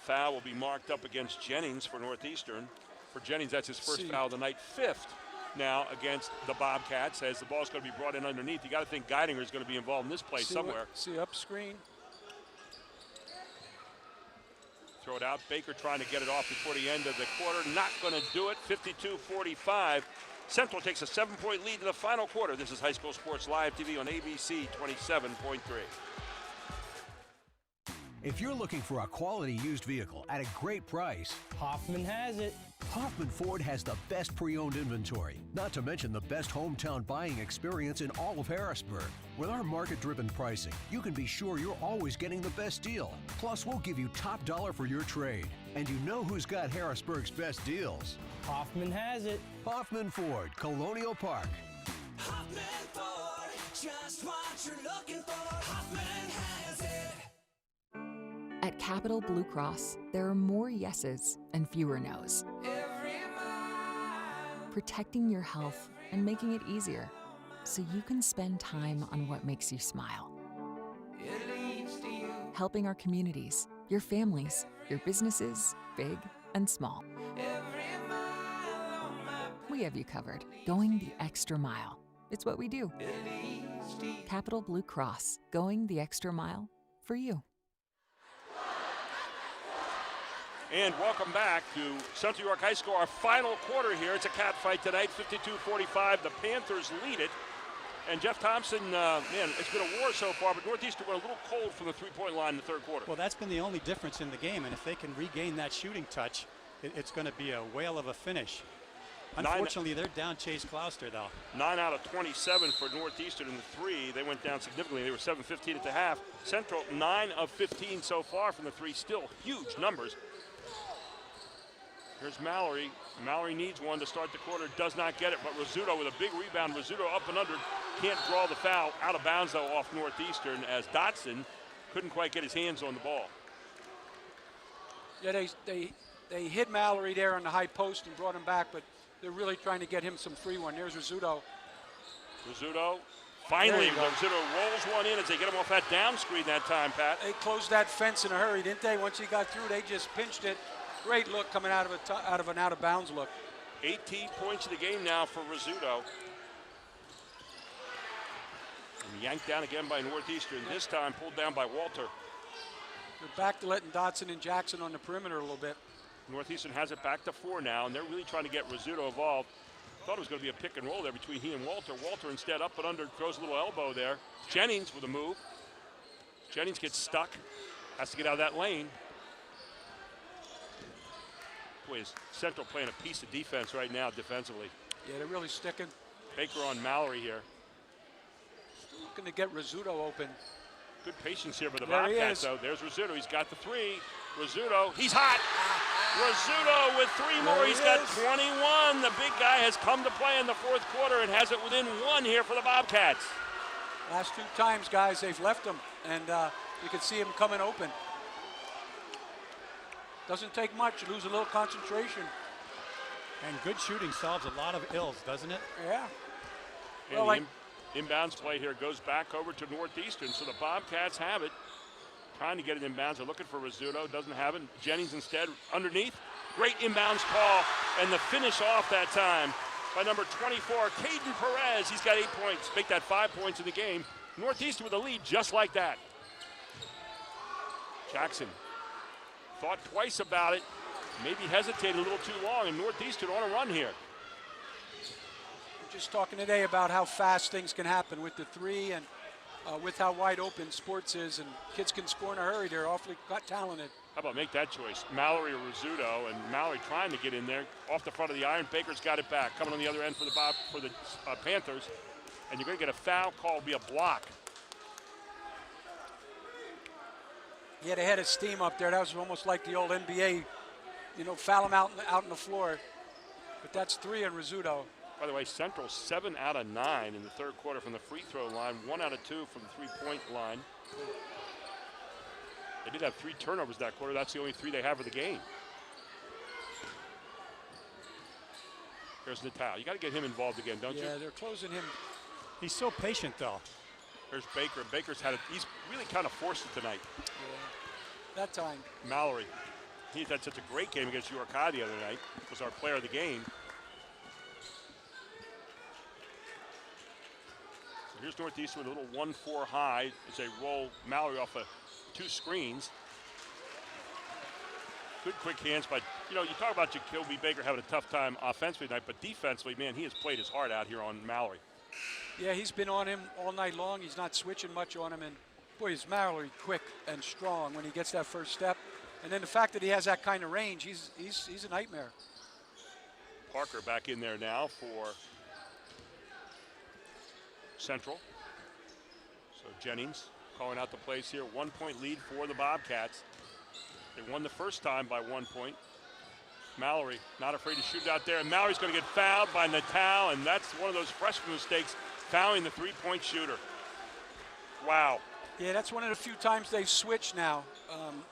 Foul will be marked up against Jennings for Northeastern. For Jennings, that's his first foul of the night, 5th now against the Bobcats, as the ball's going to be brought in underneath. You got to think Geidinger is going to be involved in this play somewhere. See up screen. Throw it out. Baker trying to get it off before the end of the quarter. Not going to do it. 52-45. Central takes a 7-point lead in the final quarter. This is High School Sports Live TV on ABC 27.3. If you're looking for a quality used vehicle at a great price, Hoffman has it. Hoffman Ford has the best pre-owned inventory, not to mention the best hometown buying experience in all of Harrisburg. With our market-driven pricing, you can be sure you're always getting the best deal. Plus, we'll give you top dollar for your trade. And you know who's got Harrisburg's best deals? Hoffman has it. Hoffman Ford, Colonial Park. Hoffman Ford, just what you're looking for. Hoffman has it. At Capital Blue Cross, there are more yeses and fewer nos. Protecting your health and making it easier so you can spend time on what makes you smile. Helping our communities, your families, your businesses, big and small. We have you covered, going the extra mile. It's what we do. Capital Blue Cross, going the extra mile for you. And welcome back to Central York High School, our final quarter here. It's a cat fight tonight, 52-45. The Panthers lead it. And Jeff Thompson, man, it's been a war so far, but Northeastern went a little cold from the three-point line in the third quarter. Well, that's been the only difference in the game, and if they can regain that shooting touch, it's going to be a whale of a finish. Unfortunately, they're down Chase Gloucester, though. 9 out of 27 for Northeastern in the three. They went down significantly. They were 7-15 at the half. Central, 9 of 15 so far from the three. Still huge numbers. Here's Mallory. Mallory needs one to start the quarter, does not get it, but Rizzuto with a big rebound. Rizzuto up and under, can't draw the foul. Out of bounds, though, off Northeastern, as Dodson couldn't quite get his hands on the ball. Yeah, they hit Mallory there on the high post and brought him back, but they're really trying to get him some free one. There's Rizzuto. Rizzuto, finally, Rizzuto rolls one in as they get him off that down screen that time, Pat. They closed that fence in a hurry, didn't they? Once he got through, they just pinched it. Great look coming out of an out-of-bounds look. 18 points in the game now for Rizzuto. And yanked down again by Northeastern, this time pulled down by Walter. They're back to letting Dodson and Jackson on the perimeter a little bit. Northeastern has it back to 4 now, and they're really trying to get Rizzuto involved. Thought it was going to be a pick and roll there between he and Walter. Walter instead up and under, throws a little elbow there. Jennings with a move. Jennings gets stuck, has to get out of that lane. Boy, is Central playing a piece of defense right now defensively. Yeah, they're really sticking. Baker on Mallory here. Looking to get Rizzuto open. Good patience here by the There he Bobcats, is. though. There's Rizzuto. He's got the three. Rizzuto, he's hot. Rizzuto with 3 more. He's got 21. The big guy has come to play in the fourth quarter and has it within 1 here for the Bobcats. Last 2 times, guys, they've left him, and you can see him coming open. Doesn't take much, lose a little concentration. And good shooting solves a lot of ills, doesn't it? Yeah. And well, the inbounds play here goes back over to Northeastern, so the Bobcats have it. Trying to get it inbounds, they're looking for Rizzuto, doesn't have it. Jennings instead underneath. Great inbounds call, and the finish off that time by number 24, Caden Perez. He's got 8 points, make that 5 points in the game. Northeastern with a lead just like that. Jackson thought twice about it, maybe hesitated a little too long, and Northeastern on a run here. We're just talking today about how fast things can happen with the three and with how wide open sports is, and kids can score in a hurry. They're awfully talented. How about make that choice? Mallory or Rizzuto, and Mallory trying to get in there off the front of the iron. Baker's got it back, coming on the other end for the Panthers, and you're going to get a foul call, be a block. Yeah, they had a steam up there. That was almost like the old NBA, you know, foul them out on the floor. But that's 3 on Rizzuto. By the way, Central 7 out of 9 in the third quarter from the free throw line, 1 out of 2 from the three-point line. They did have 3 turnovers that quarter. That's the only 3 they have for the game. Here's Natal. You got to get him involved again, don't you? Yeah, they're closing him He's so patient, though. There's Baker. Baker's he's really kind of forced it tonight. Yeah. That time. Mallory. He had such a great game against York High the other night. Was our player of the game. So here's Northeastern with a little 1-4 high as they roll Mallory off of 2 screens. Good quick hands by, you talk about Jacoby Baker having a tough time offensively tonight, but defensively, man, he has played his heart out here on Mallory. Yeah, he's been on him all night long. He's not switching much on him, and boy, is Mallory quick and strong when he gets that first step. And then the fact that he has that kind of range, he's a nightmare. Parker back in there now for Central. So Jennings calling out the plays here. 1-point lead for the Bobcats. They won the first time by 1 point. Mallory not afraid to shoot out there, and Mallory's going to get fouled by Natal, and that's one of those freshman mistakes, fouling the 3-point shooter. Wow. Yeah, that's one of the few times they've switched now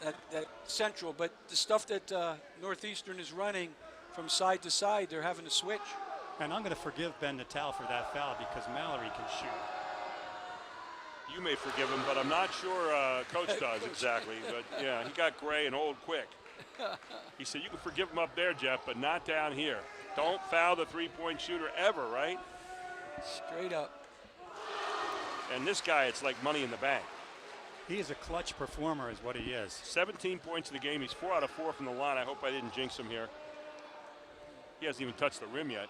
at Central, but the stuff that Northeastern is running from side to side, they're having to switch. And I'm going to forgive Ben Natal for that foul because Mallory can shoot. You may forgive him, but I'm not sure Coach does exactly. But yeah, he got gray and old quick. He said, you can forgive him up there, Jeff, but not down here. Don't foul the 3-point shooter ever, right? Straight up. And this guy, it's like money in the bank. He is a clutch performer is what he is. 17 points in the game. He's 4 out of 4 from the line. I hope I didn't jinx him here. He hasn't even touched the rim yet.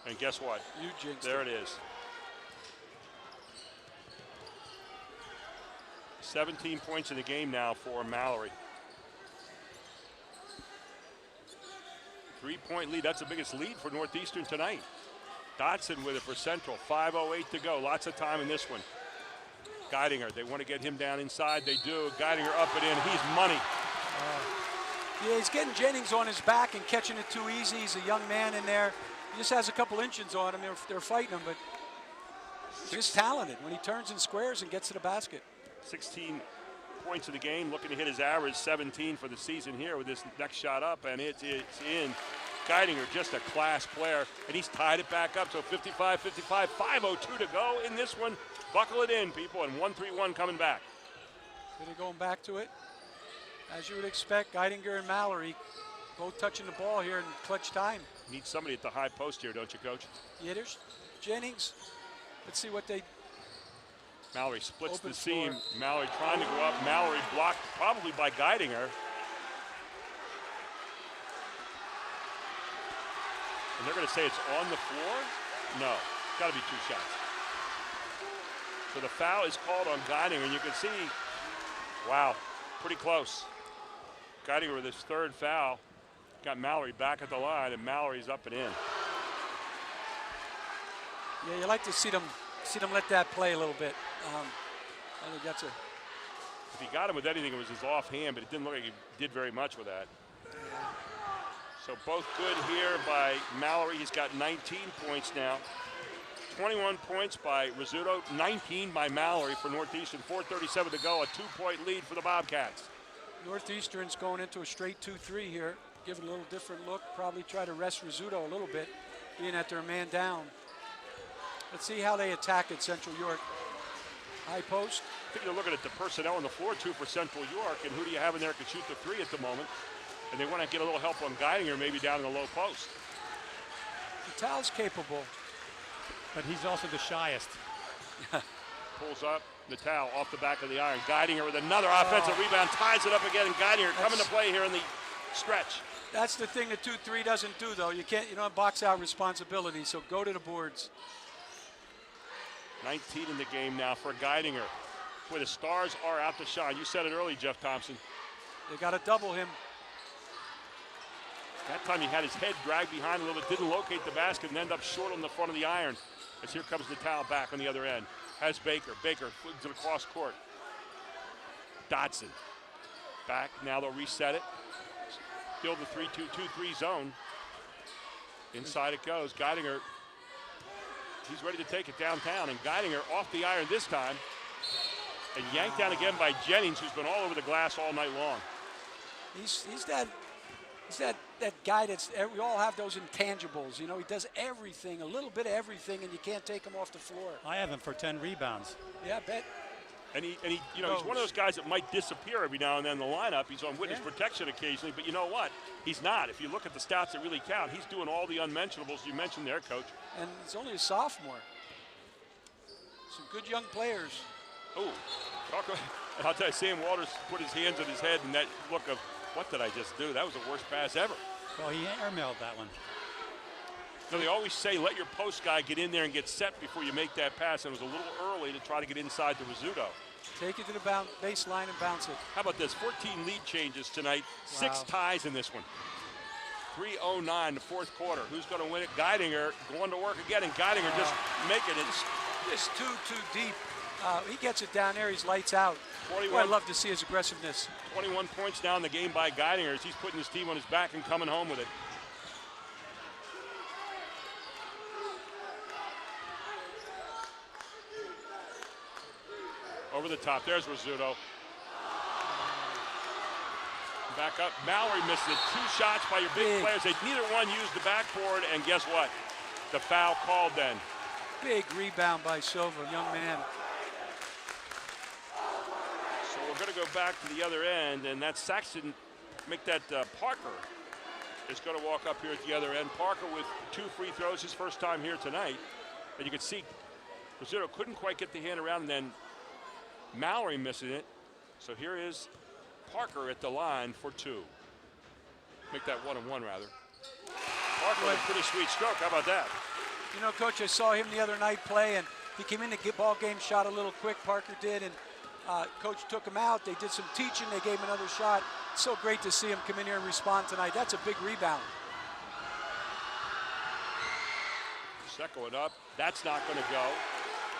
And guess what? You jinxed There him. it is. 17 points in the game now for Mallory. 3-point lead. That's the biggest lead for Northeastern tonight. Dodson with it for Central. 5:08 to go. Lots of time in this one. Geidinger. They want to get him down inside. They do. Geidinger up and in. He's money. Yeah, he's getting Jennings on his back and catching it too easy. He's a young man in there. He just has a couple inches on him. They're fighting him, but he's talented when he turns and squares and gets to the basket. 16 points of the game, looking to hit his average 17 for the season here with this next shot up, and it's in. Geidinger, just a class player, and he's tied it back up, so 55-55, 5:02 to go in this one. Buckle it in, people, and 1-3-1 coming back. They're going back to it. As you would expect, Geidinger and Mallory both touching the ball here in clutch time. Need somebody at the high post here, don't you, Coach? Yeah, there's Jennings. Let's see what they... Mallory splits Open the seam. floor. Mallory trying to go up. Mallory blocked probably by Geidinger. And they're going to say it's on the floor? No, got to be 2 shots. So the foul is called on Geidinger, and you can see, wow, pretty close. Geidinger with his 3rd foul. Got Mallory back at the line, and Mallory's up and in. Yeah, you like to see them let that play a little bit. I think that's a... If he got him with anything, it was his offhand, but it didn't look like he did very much with that. So both good here by Mallory. He's got 19 points now. 21 points by Rizzuto, 19 by Mallory for Northeastern. 4:37 to go, a 2-point lead for the Bobcats. Northeastern's going into a straight 2-3 here. Give it a little different look. Probably try to rest Rizzuto a little bit, being that they're a man down. Let's see how they attack at Central York. High post. I think they're looking at the personnel on the floor, too, for Central York, and who do you have in there can shoot the 3 at the moment? And they want to get a little help on Geidinger, maybe down in the low post. Natal's capable. But he's also the shyest. Pulls up, Natal off the back of the iron. Geidinger with another offensive rebound, ties it up again, and Geidinger coming to play here in the stretch. That's the thing that 2-3 doesn't do, though. You don't box out responsibility, so go to the boards. 19 in the game now for Geidinger. Boy, the stars are out to shine. You said it early, Jeff Thompson. They got to double him. That time he had his head dragged behind a little bit, didn't locate the basket, and ended up short on the front of the iron. As here comes Natal back on the other end. Has Baker. Baker to the cross court. Dodson back. Now they'll reset it. Still the 3-2-2-3 zone. Inside it goes. Geidinger. He's ready to take it downtown, and Geidinger off the iron this time, and yanked down again by Jennings, who's been all over the glass all night long. He's that that guy we all have those intangibles. You know, he does everything, a little bit of everything, and you can't take him off the floor. I have him for 10 rebounds. Yeah, I bet. And he you know, he's one of those guys that might disappear every now and then in the lineup. He's on witness protection occasionally, but you know what? He's not. If you look at the stats that really count, he's doing all the unmentionables you mentioned there, Coach. And he's only a sophomore. Some good young players. Oh, and I'll tell you, Sam Walters put his hands on his head and that look of, what did I just do? That was the worst pass ever. Well, he airmailed that one. No, they always say let your post guy get in there and get set before you make that pass, and it was a little early to try to get inside the Rizzuto. Take it to the baseline and bounce it. How about this? 14 lead changes tonight. 6 ties in this one. 3:09 the fourth quarter. Who's going to win it? Geidinger going to work again, and Geidinger just making it. Just too deep. He gets it down there. He's lights out. 21. Boy, I love to see his aggressiveness. 21 points down the game by Geidinger as he's putting his team on his back and coming home with it. Over the top, there's Rizzuto. Back up, Mallory misses it. 2 shots by your big players. Neither one used the backboard, and guess what? The foul called then. Big rebound by Silva, young man. So we're going to go back to the other end, and that's Saxon. Make that Parker is going to walk up here at the other end. Parker with 2 free throws, his first time here tonight. And you can see Rizzuto couldn't quite get the hand around, and then Mallory missing it. So here is Parker at the line for 2. Make that 1-1 rather. Parker with a pretty sweet stroke. How about that? You know, Coach, I saw him the other night play, and he came in the ball game, shot a little quick. Parker did, and Coach took him out. They did some teaching. They gave him another shot. It's so great to see him come in here and respond tonight. That's a big rebound. Second one up. That's not going to go.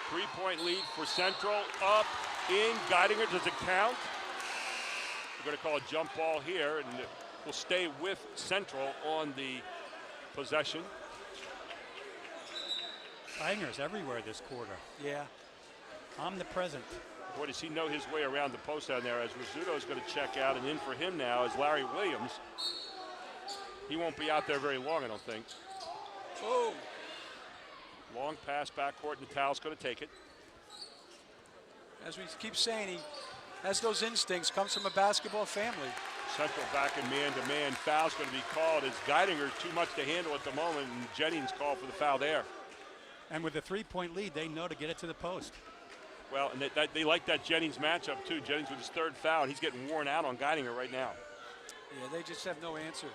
3-point lead for Central. Up, in. Geidinger, does it count? We're going to call a jump ball here, and we'll stay with Central on the possession. Geiginger's everywhere this quarter. Yeah. Omnipresent. Boy, does he know his way around the post down there, as Rizzuto's going to check out, and in for him now is Larry Williams. He won't be out there very long, I don't think. Oh. Long pass backcourt, Natal's going to take it. As we keep saying, he has those instincts, comes from a basketball family. Central back in man-to-man. Foul's going to be called as Geidinger too much to handle at the moment, and Jennings called for the foul there. And with a 3-point lead, they know to get it to the post. Well, and they like that Jennings matchup too. Jennings with his 3rd foul, and he's getting worn out on Geidinger right now. Yeah, they just have no answer.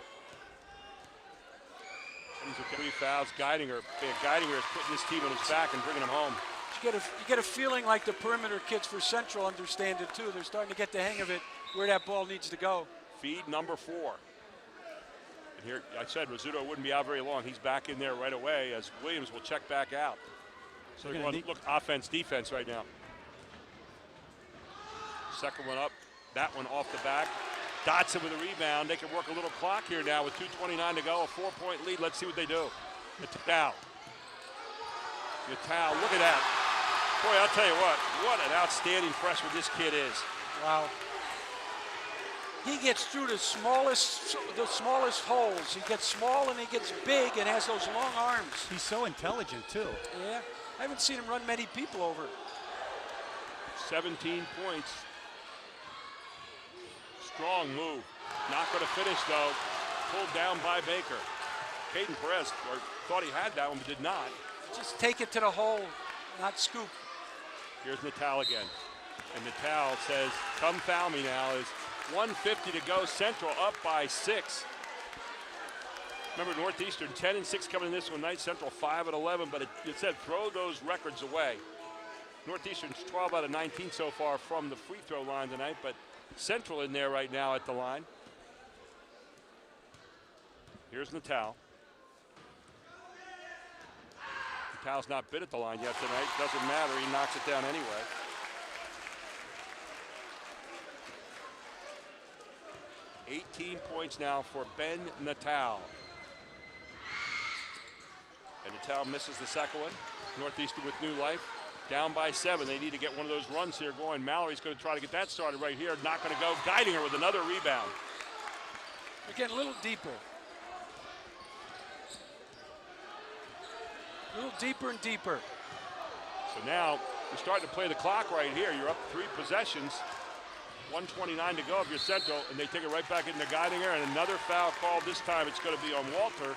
Jennings with 3 fouls. Geidinger is putting his team on his back and bringing him home. You get a feeling like the perimeter kids for Central understand it too. They're starting to get the hang of it, where that ball needs to go. Feed number 4. And here, I said Rizzuto wouldn't be out very long. He's back in there right away as Williams will check back out. So they're going to look offense, defense right now. Second one up, that one off the back. Dodson with a rebound. They can work a little clock here now with 2:29 to go, a 4-point lead. Let's see what they do. Natal, look at that. Boy, I'll tell you what an outstanding freshman this kid is. Wow. He gets through the smallest holes. He gets small and he gets big and has those long arms. He's so intelligent too. Yeah, I haven't seen him run many people over. 17 points. Strong move. Not going to finish though. Pulled down by Baker. Caden Perez thought he had that one but did not. Just take it to the hole, not scoop. Here's Natal again. And Natal says, come foul me now. Is 1:50 to go. Central up by 6. Remember, Northeastern 10-6 coming in this one night. Central 5-11, but it said throw those records away. Northeastern's 12 out of 19 so far from the free throw line tonight, but Central in there right now at the line. Here's Natal. Natal's not been at the line yet tonight. Doesn't matter. He knocks it down anyway. $18 points now for Ben Natal. And Natal misses the second one. Northeastern with new life. Down by 7. They need to get one of those runs here going. Mallory's going to try to get that started right here. Not going to go. Geidinger with another rebound. They're getting a little deeper. A little deeper and deeper. So now you're starting to play the clock right here. You're up 3 possessions. 1:29 to go if you're Central, and they take it right back into Geidinger, and another foul call. This time it's going to be on Walter.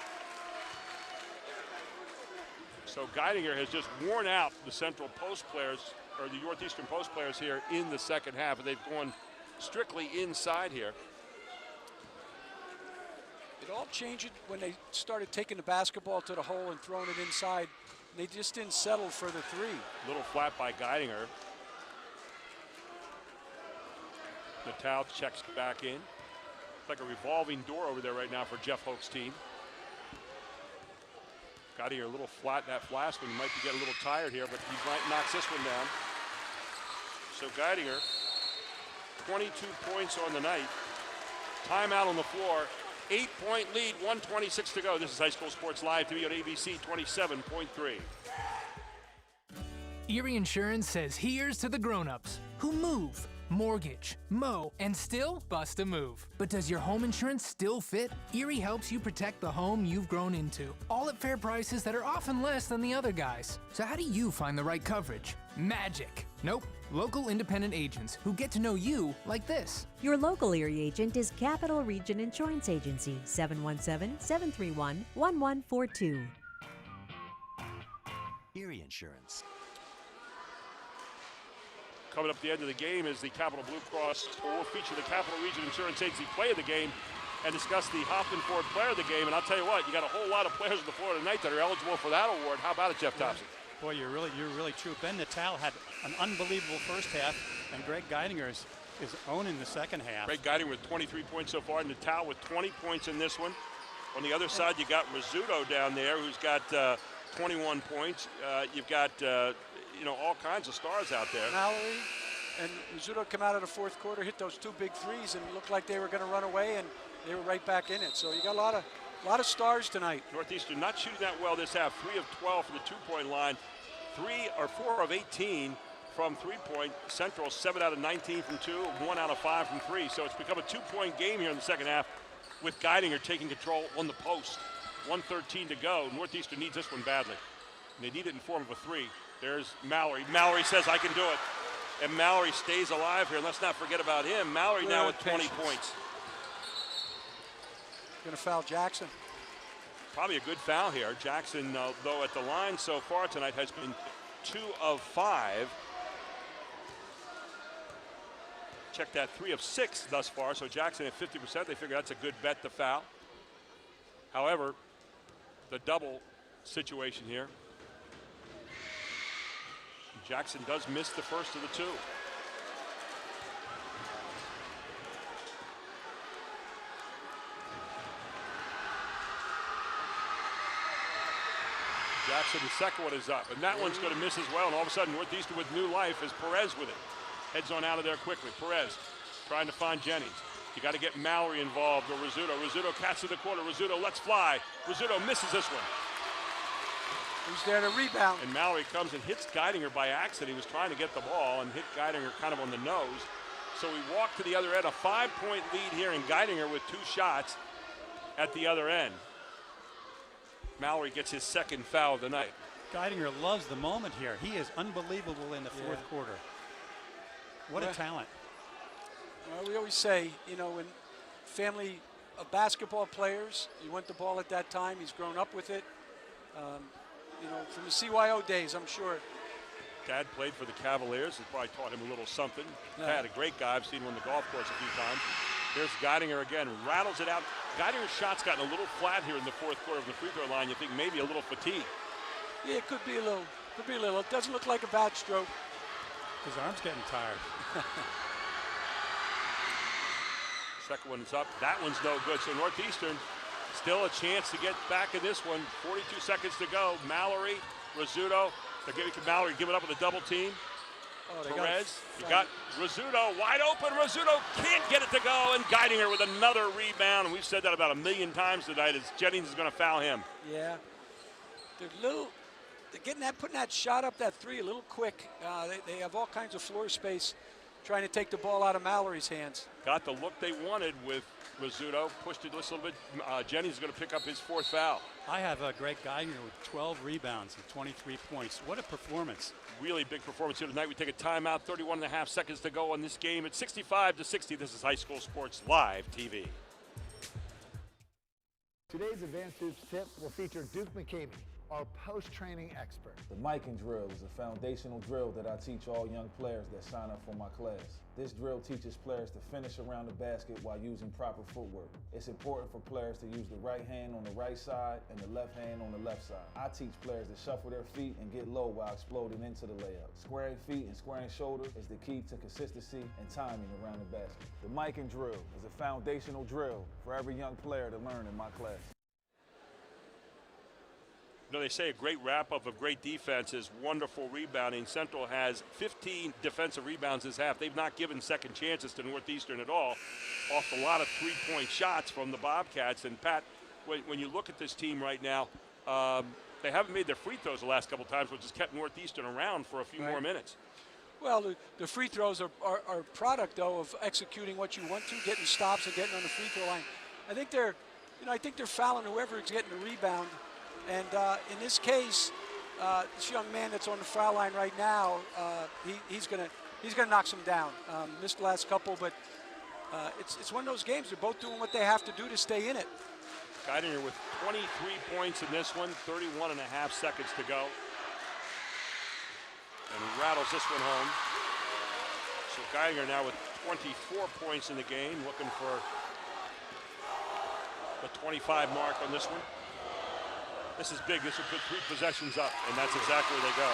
So Geidinger has just worn out the Central post players, or the Northeastern post players here in the second half, and they've gone strictly inside here. It all changed when they started taking the basketball to the hole and throwing it inside. They just didn't settle for the 3. Little flat by Geidinger. Natal checks back in. It's like a revolving door over there right now for Jeff Hoke's team. Geidinger a little flat in that flask one. He might be getting a little tired here, but he might knock this one down. So Geidinger, 22 points on the night. Timeout on the floor. 8-point lead, 1:26 to go. This is High School Sports Live TV on ABC 27.3. Erie Insurance says here's to the grown-ups who move, mortgage, mow, and still bust a move. But does your home insurance still fit? Erie helps you protect the home you've grown into, all at fair prices that are often less than the other guys. So how do you find the right coverage? Magic. Nope. Local independent agents who get to know you like this. Your local Erie agent is Capital Region Insurance Agency, 717-731-1142. Erie Insurance. Coming up at the end of the game is the Capital Blue Cross. We'll feature the Capital Region Insurance Agency play of the game and discuss the Hoffman Ford player of the game. And I'll tell you what, you got a whole lot of players on the floor tonight that are eligible for that award. How about it, Jeff Thompson? Boy, you're really true. Ben Natal had an unbelievable first half, and Greg Geidinger is owning the second half. Greg Geidinger with 23 points so far, Natal with 20 points in this one. On the other side, you got Rizzuto down there, who's got 21 points. You've got all kinds of stars out there. Mallory and Rizzuto come out of the fourth quarter, hit those 2 big threes, and looked like they were going to run away, and they were right back in it. So you got a lot of stars tonight. Northeastern not shooting that well this half. 3 of 12 from the 2-point line. 4 of 18 from 3-point. Central 7 out of 19 from 2, 1 out of 5 from 3. So it's become a 2-point game here in the second half with Geidinger taking control on the post. 1:13 to go. Northeastern needs this one badly. And they need it in form of a 3. There's Mallory. Mallory says, I can do it. And Mallory stays alive here. And let's not forget about him. Mallory now with 20 points. Going to foul Jackson. Probably a good foul here. Jackson, though, at the line so far tonight has been 2 of 5. Check that, 3 of 6 thus far. So Jackson at 50%. They figure that's a good bet to foul. However, the double situation here. Jackson does miss the first of the 2. Jackson, the second one is up, and that one's going to miss as well. And all of a sudden, Northeastern with new life is Perez with it. Heads on out of there quickly. Perez trying to find Jennings. You got to get Mallory involved or Rizzuto. Rizzuto catches the corner. Rizzuto lets fly. Rizzuto misses this one. Who's there to rebound? And Mallory comes and hits Geidinger by accident. He was trying to get the ball and hit Geidinger kind of on the nose. So we walk to the other end. A 5-point lead here, and Geidinger with 2 shots at the other end. Mallory gets his second foul of the night. Geidinger loves the moment here. He is unbelievable in the fourth quarter. What a talent. Well, we always say, when family of basketball players, you want the ball at that time. He's grown up with it. From the CYO days, I'm sure. Dad played for the Cavaliers. He probably taught him a little something. Dad, a great guy. I've seen him on the golf course a few times. Here's Geidinger again, rattles it out. Geidinger's shot's gotten a little flat here in the fourth quarter of the free throw line. You think maybe a little fatigue. Yeah, it could be a little. It doesn't look like a bad stroke. His arm's getting tired. Second one's up. That one's no good. So Northeastern still a chance to get back in this one. 42 seconds to go. Mallory, Rizzuto. They're giving Mallory, give it up with a double team. Perez, you got Rizzuto wide open. Rizzuto can't get it to go, and Geidinger with another rebound. And we've said that about 1,000,000 times tonight as Jennings is going to foul him. Yeah, they're getting that, putting that shot up, that 3 a little quick. They have all kinds of floor space. trying to take the ball out of Mallory's hands. Got the look they wanted with Rizzuto. Pushed it just a little bit. Jennings going to pick up his 4th foul. I have Greg Geigner with 12 rebounds and 23 points. What a performance. Really big performance here tonight. We take a timeout, 31.5 seconds to go on this game. It's 65-60. This is High School Sports Live TV. Today's Advanced Hoops tip will feature Duke McCamey, our post-training expert. The miking drill is a foundational drill that I teach all young players that sign up for my class. This drill teaches players to finish around the basket while using proper footwork. It's important for players to use the right hand on the right side and the left hand on the left side. I teach players to shuffle their feet and get low while exploding into the layup. Squaring feet and squaring shoulders is the key to consistency and timing around the basket. The miking drill is a foundational drill for every young player to learn in my class. You know, they say a great wrap-up of great defense is wonderful rebounding. Central has 15 defensive rebounds this half. They've not given second chances to Northeastern at all, off a lot of three-point shots from the Bobcats. And, Pat, when you look at this team right now, they haven't made their free throws the last couple times, which has kept Northeastern around for a few more minutes. Well, the free throws are a product, though, of executing what you want to, getting stops and getting on the free throw line. I think they're fouling whoever is getting the rebound. And in this case, this young man that's on the foul line right now, he's gonna knock some down. Missed the last couple, but it's one of those games. They're both doing what they have to do to stay in it. Geidinger with 23 points in this one, 31.5 seconds to go. And he rattles this one home. So Geidinger now with 24 points in the game, looking for the 25 mark on this one. This is big. This will put 3 possessions up, and that's exactly where they go.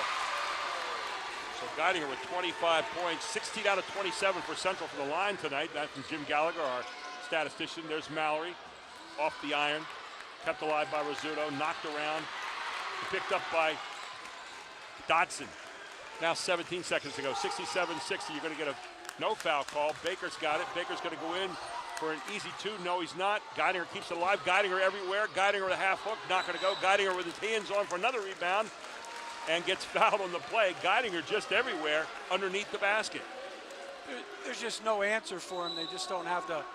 So Geidinger with 25 points, 16 out of 27 for Central for the line tonight. That's from Jim Gallagher, our statistician. There's Mallory off the iron, kept alive by Rizzuto, knocked around, picked up by Dodson. Now 17 seconds to go, 67-60. You're going to get a no foul call. Baker's got it. Baker's going to go in for an easy 2. No, he's not. Geidinger keeps it alive. Geidinger everywhere. Geidinger with a half hook. Not going to go. Geidinger with his hands on for another rebound and gets fouled on the play. Geidinger just everywhere underneath the basket. There's just no answer for him. They just don't have the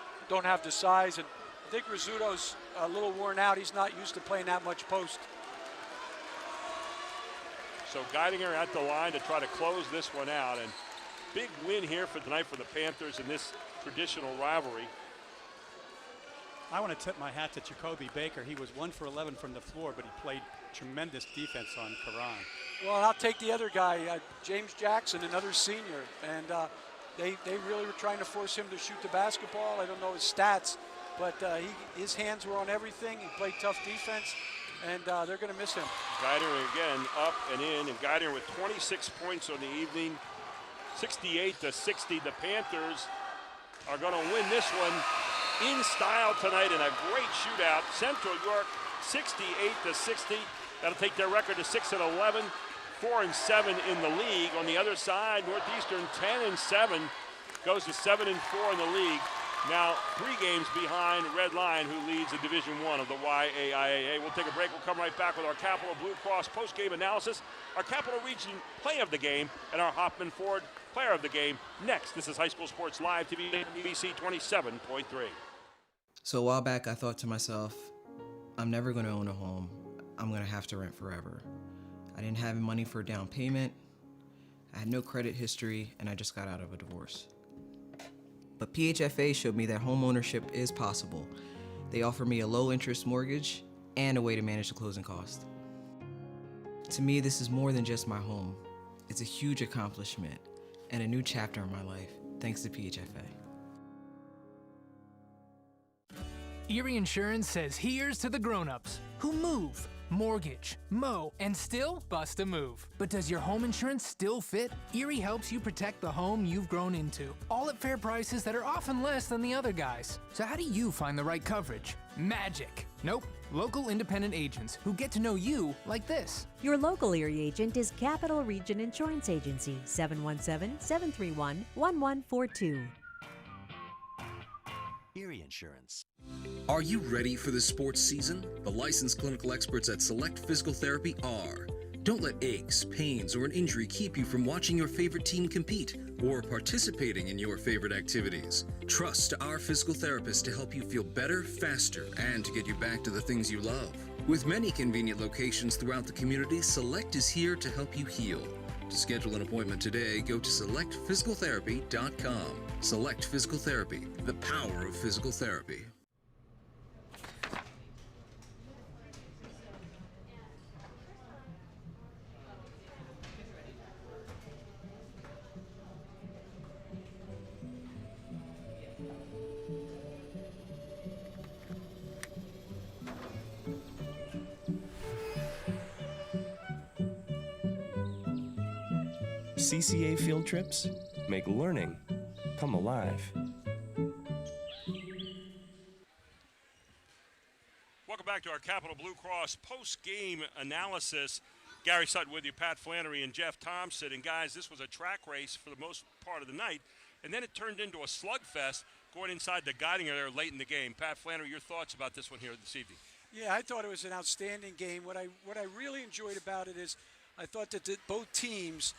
size. And I think Rizzuto's a little worn out. He's not used to playing that much post. So Geidinger at the line to try to close this one out. And big win here for tonight for the Panthers in this traditional rivalry. I want to tip my hat to Jacoby Baker. He was 1 for 11 from the floor, but he played tremendous defense on Karan. Well, I'll take the other guy, James Jackson, another senior. And they really were trying to force him to shoot the basketball. I don't know his stats, but his hands were on everything. He played tough defense, and they're going to miss him. Geidinger again up and in, and Geidinger with 26 points on the evening, 68-60. The Panthers are going to win this one in style tonight in a great shootout. Central York 68-60. That'll take their record to 6-11, 4-7 in the league. On the other side, Northeastern 10-7 goes to 7-4 in the league. Now 3 games behind Red Line, who leads the Division I of the YAIAA. We'll take a break. We'll come right back with our Capital Blue Cross post-game analysis, our Capital Region play of the game, and our Hoffman Ford player of the game next. This is High School Sports Live TV, BBC 27.3. So a while back, I thought to myself, I'm never going to own a home. I'm going to have to rent forever. I didn't have money for a down payment. I had no credit history, and I just got out of a divorce. But PHFA showed me that home ownership is possible. They offer me a low-interest mortgage and a way to manage the closing cost. To me, this is more than just my home. It's a huge accomplishment and a new chapter in my life, thanks to PHFA. Erie Insurance says here's to the grown-ups who move, mortgage, mow, and still bust a move. But does your home insurance still fit? Erie helps you protect the home you've grown into, all at fair prices that are often less than the other guys. So how do you find the right coverage? Magic. Nope. Local independent agents who get to know you like this. Your local Erie agent is Capital Region Insurance Agency, 717-731-1142. Erie Insurance. Are you ready for the sports season? The licensed clinical experts at Select Physical Therapy are. Don't let aches, pains, or an injury keep you from watching your favorite team compete or participating in your favorite activities. Trust our physical therapist to help you feel better, faster, and to get you back to the things you love. With many convenient locations throughout the community, Select is here to help you heal. To schedule an appointment today, go to selectphysicaltherapy.com. Select Physical Therapy, the power of physical therapy. CCA field trips make learning come alive. Welcome back to our Capital Blue Cross post-game analysis. Gary Sutton with you, Pat Flannery and Jeff Thompson. And guys, this was a track race for the most part of the night, and then it turned into a slugfest going inside the Geidinger there late in the game. Pat Flannery, your thoughts about this one here this evening? Yeah, I thought it was an outstanding game. What I really enjoyed about it is I thought that both teams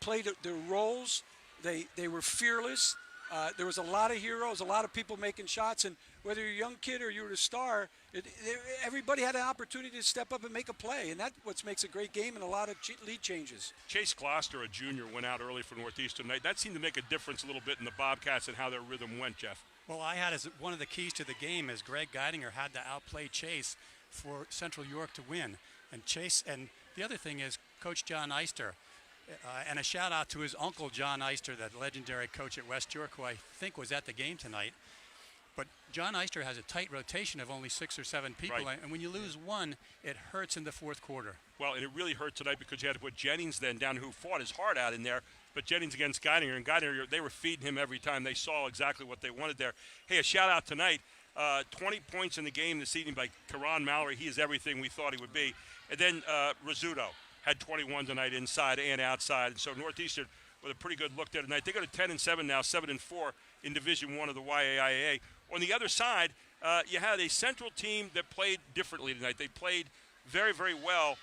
played their roles. They were fearless. There was a lot of heroes, a lot of people making shots, and whether you're a young kid or you're a star, everybody had an opportunity to step up and make a play, and that's what makes a great game and a lot of lead changes. Chase Gloucester, a junior, went out early for Northeastern tonight. That seemed to make a difference a little bit in the Bobcats and how their rhythm went, Jeff. Well, I had as one of the keys to the game is Greg Geidinger had to outplay Chase for Central York to win. And Chase, and the other thing is Coach John Eister, and a shout out to his uncle John Eister, that legendary coach at West York, who I think was at the game tonight. But John Eister has a tight rotation of only 6 or 7 people, Right. and when you lose one, it hurts in the fourth quarter. Well, and it really hurt tonight because you had to put Jennings then down, who fought his heart out in there. But Jennings against Geidinger, and Geidinger, they were feeding him every time. They saw exactly what they wanted there. Hey, a shout out tonight. 20 points in the game this evening by Karan Mallory. He is everything we thought he would be. And then Rizzuto had 21 tonight inside and outside. And so Northeastern with a pretty good look there tonight. They go to 10-7 now, 7-4 in Division I of the YAIA. On the other side, you had a Central team that played differently tonight. They played very, very well.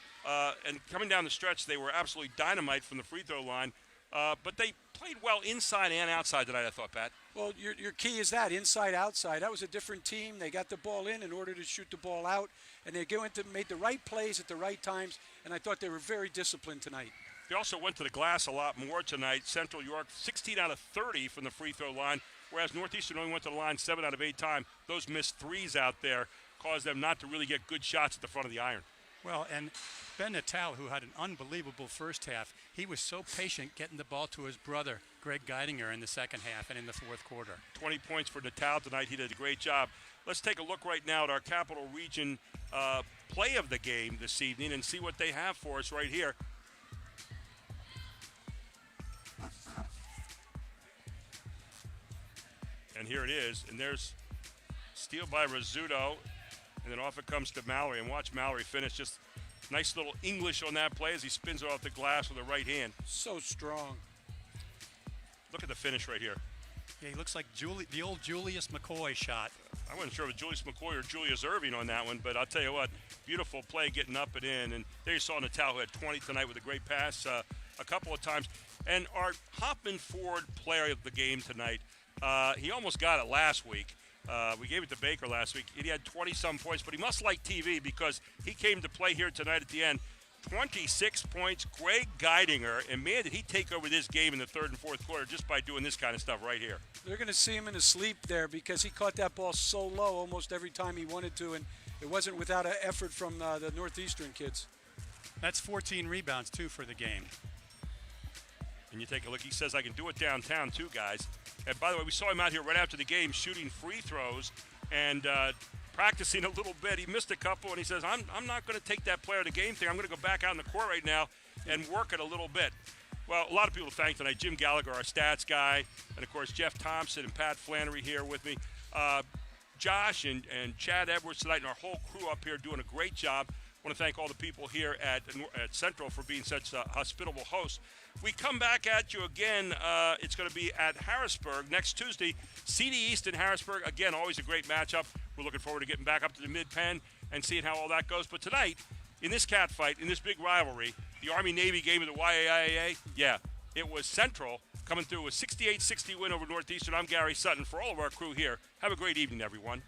And coming down the stretch, they were absolutely dynamite from the free throw line. But they played well inside and outside tonight, I thought, Pat. Well, your key is that, inside, outside. That was a different team. They got the ball in order to shoot the ball out, and they made the right plays at the right times, and I thought they were very disciplined tonight. They also went to the glass a lot more tonight. Central York, 16 out of 30 from the free throw line, whereas Northeastern only went to the line 7 out of 8 times. Those missed threes out there caused them not to really get good shots at the front of the iron. Well, and Ben Natal, who had an unbelievable first half, he was so patient getting the ball to his brother, Greg Geidinger, in the second half and in the fourth quarter. 20 points for Natal tonight. He did a great job. Let's take a look right now at our Capital Region play of the game this evening and see what they have for us right here. And here it is. And there's steal by Rizzuto. And then off it comes to Mallory. And watch Mallory finish. Just nice little English on that play as he spins it off the glass with the right hand. So strong. Look at the finish right here. Yeah, he looks like the old Julius McCoy shot. I wasn't sure if it was Julius McCoy or Julius Irving on that one, but I'll tell you what, beautiful play getting up and in. And there you saw Natal, who had 20 tonight with a great pass a couple of times. And our Hoffman Ford player of the game tonight, he almost got it last week. We gave it to Baker last week. He had 20-some points, but he must like TV because he came to play here tonight at the end. 26 points, Greg Geidinger, and man, did he take over this game in the third and fourth quarter just by doing this kind of stuff right here. They're going to see him in his sleep there because he caught that ball so low almost every time he wanted to, and it wasn't without an effort from the Northeastern kids. That's 14 rebounds, too, for the game. And you take a look, he says, I can do it downtown, too, guys. And by the way, we saw him out here right after the game shooting free throws and practicing a little bit. He missed a couple, and he says, I'm not going to take that player of the game thing. I'm going to go back out in the court right now and work it a little bit. Well, a lot of people to thank tonight. Jim Gallagher, our stats guy, and, of course, Jeff Thompson and Pat Flannery here with me. Josh and Chad Edwards tonight and our whole crew up here doing a great job. I want to thank all the people here at Central for being such hospitable hosts. We come back at you again. It's going to be at Harrisburg next Tuesday. CD East in Harrisburg. Again, always a great matchup. We're looking forward to getting back up to the mid-pen and seeing how all that goes. But tonight, in this catfight, in this big rivalry, the Army-Navy game of the YAIA, yeah, it was Central coming through a 68-60 win over Northeastern. I'm Gary Sutton. For all of our crew here, have a great evening, everyone.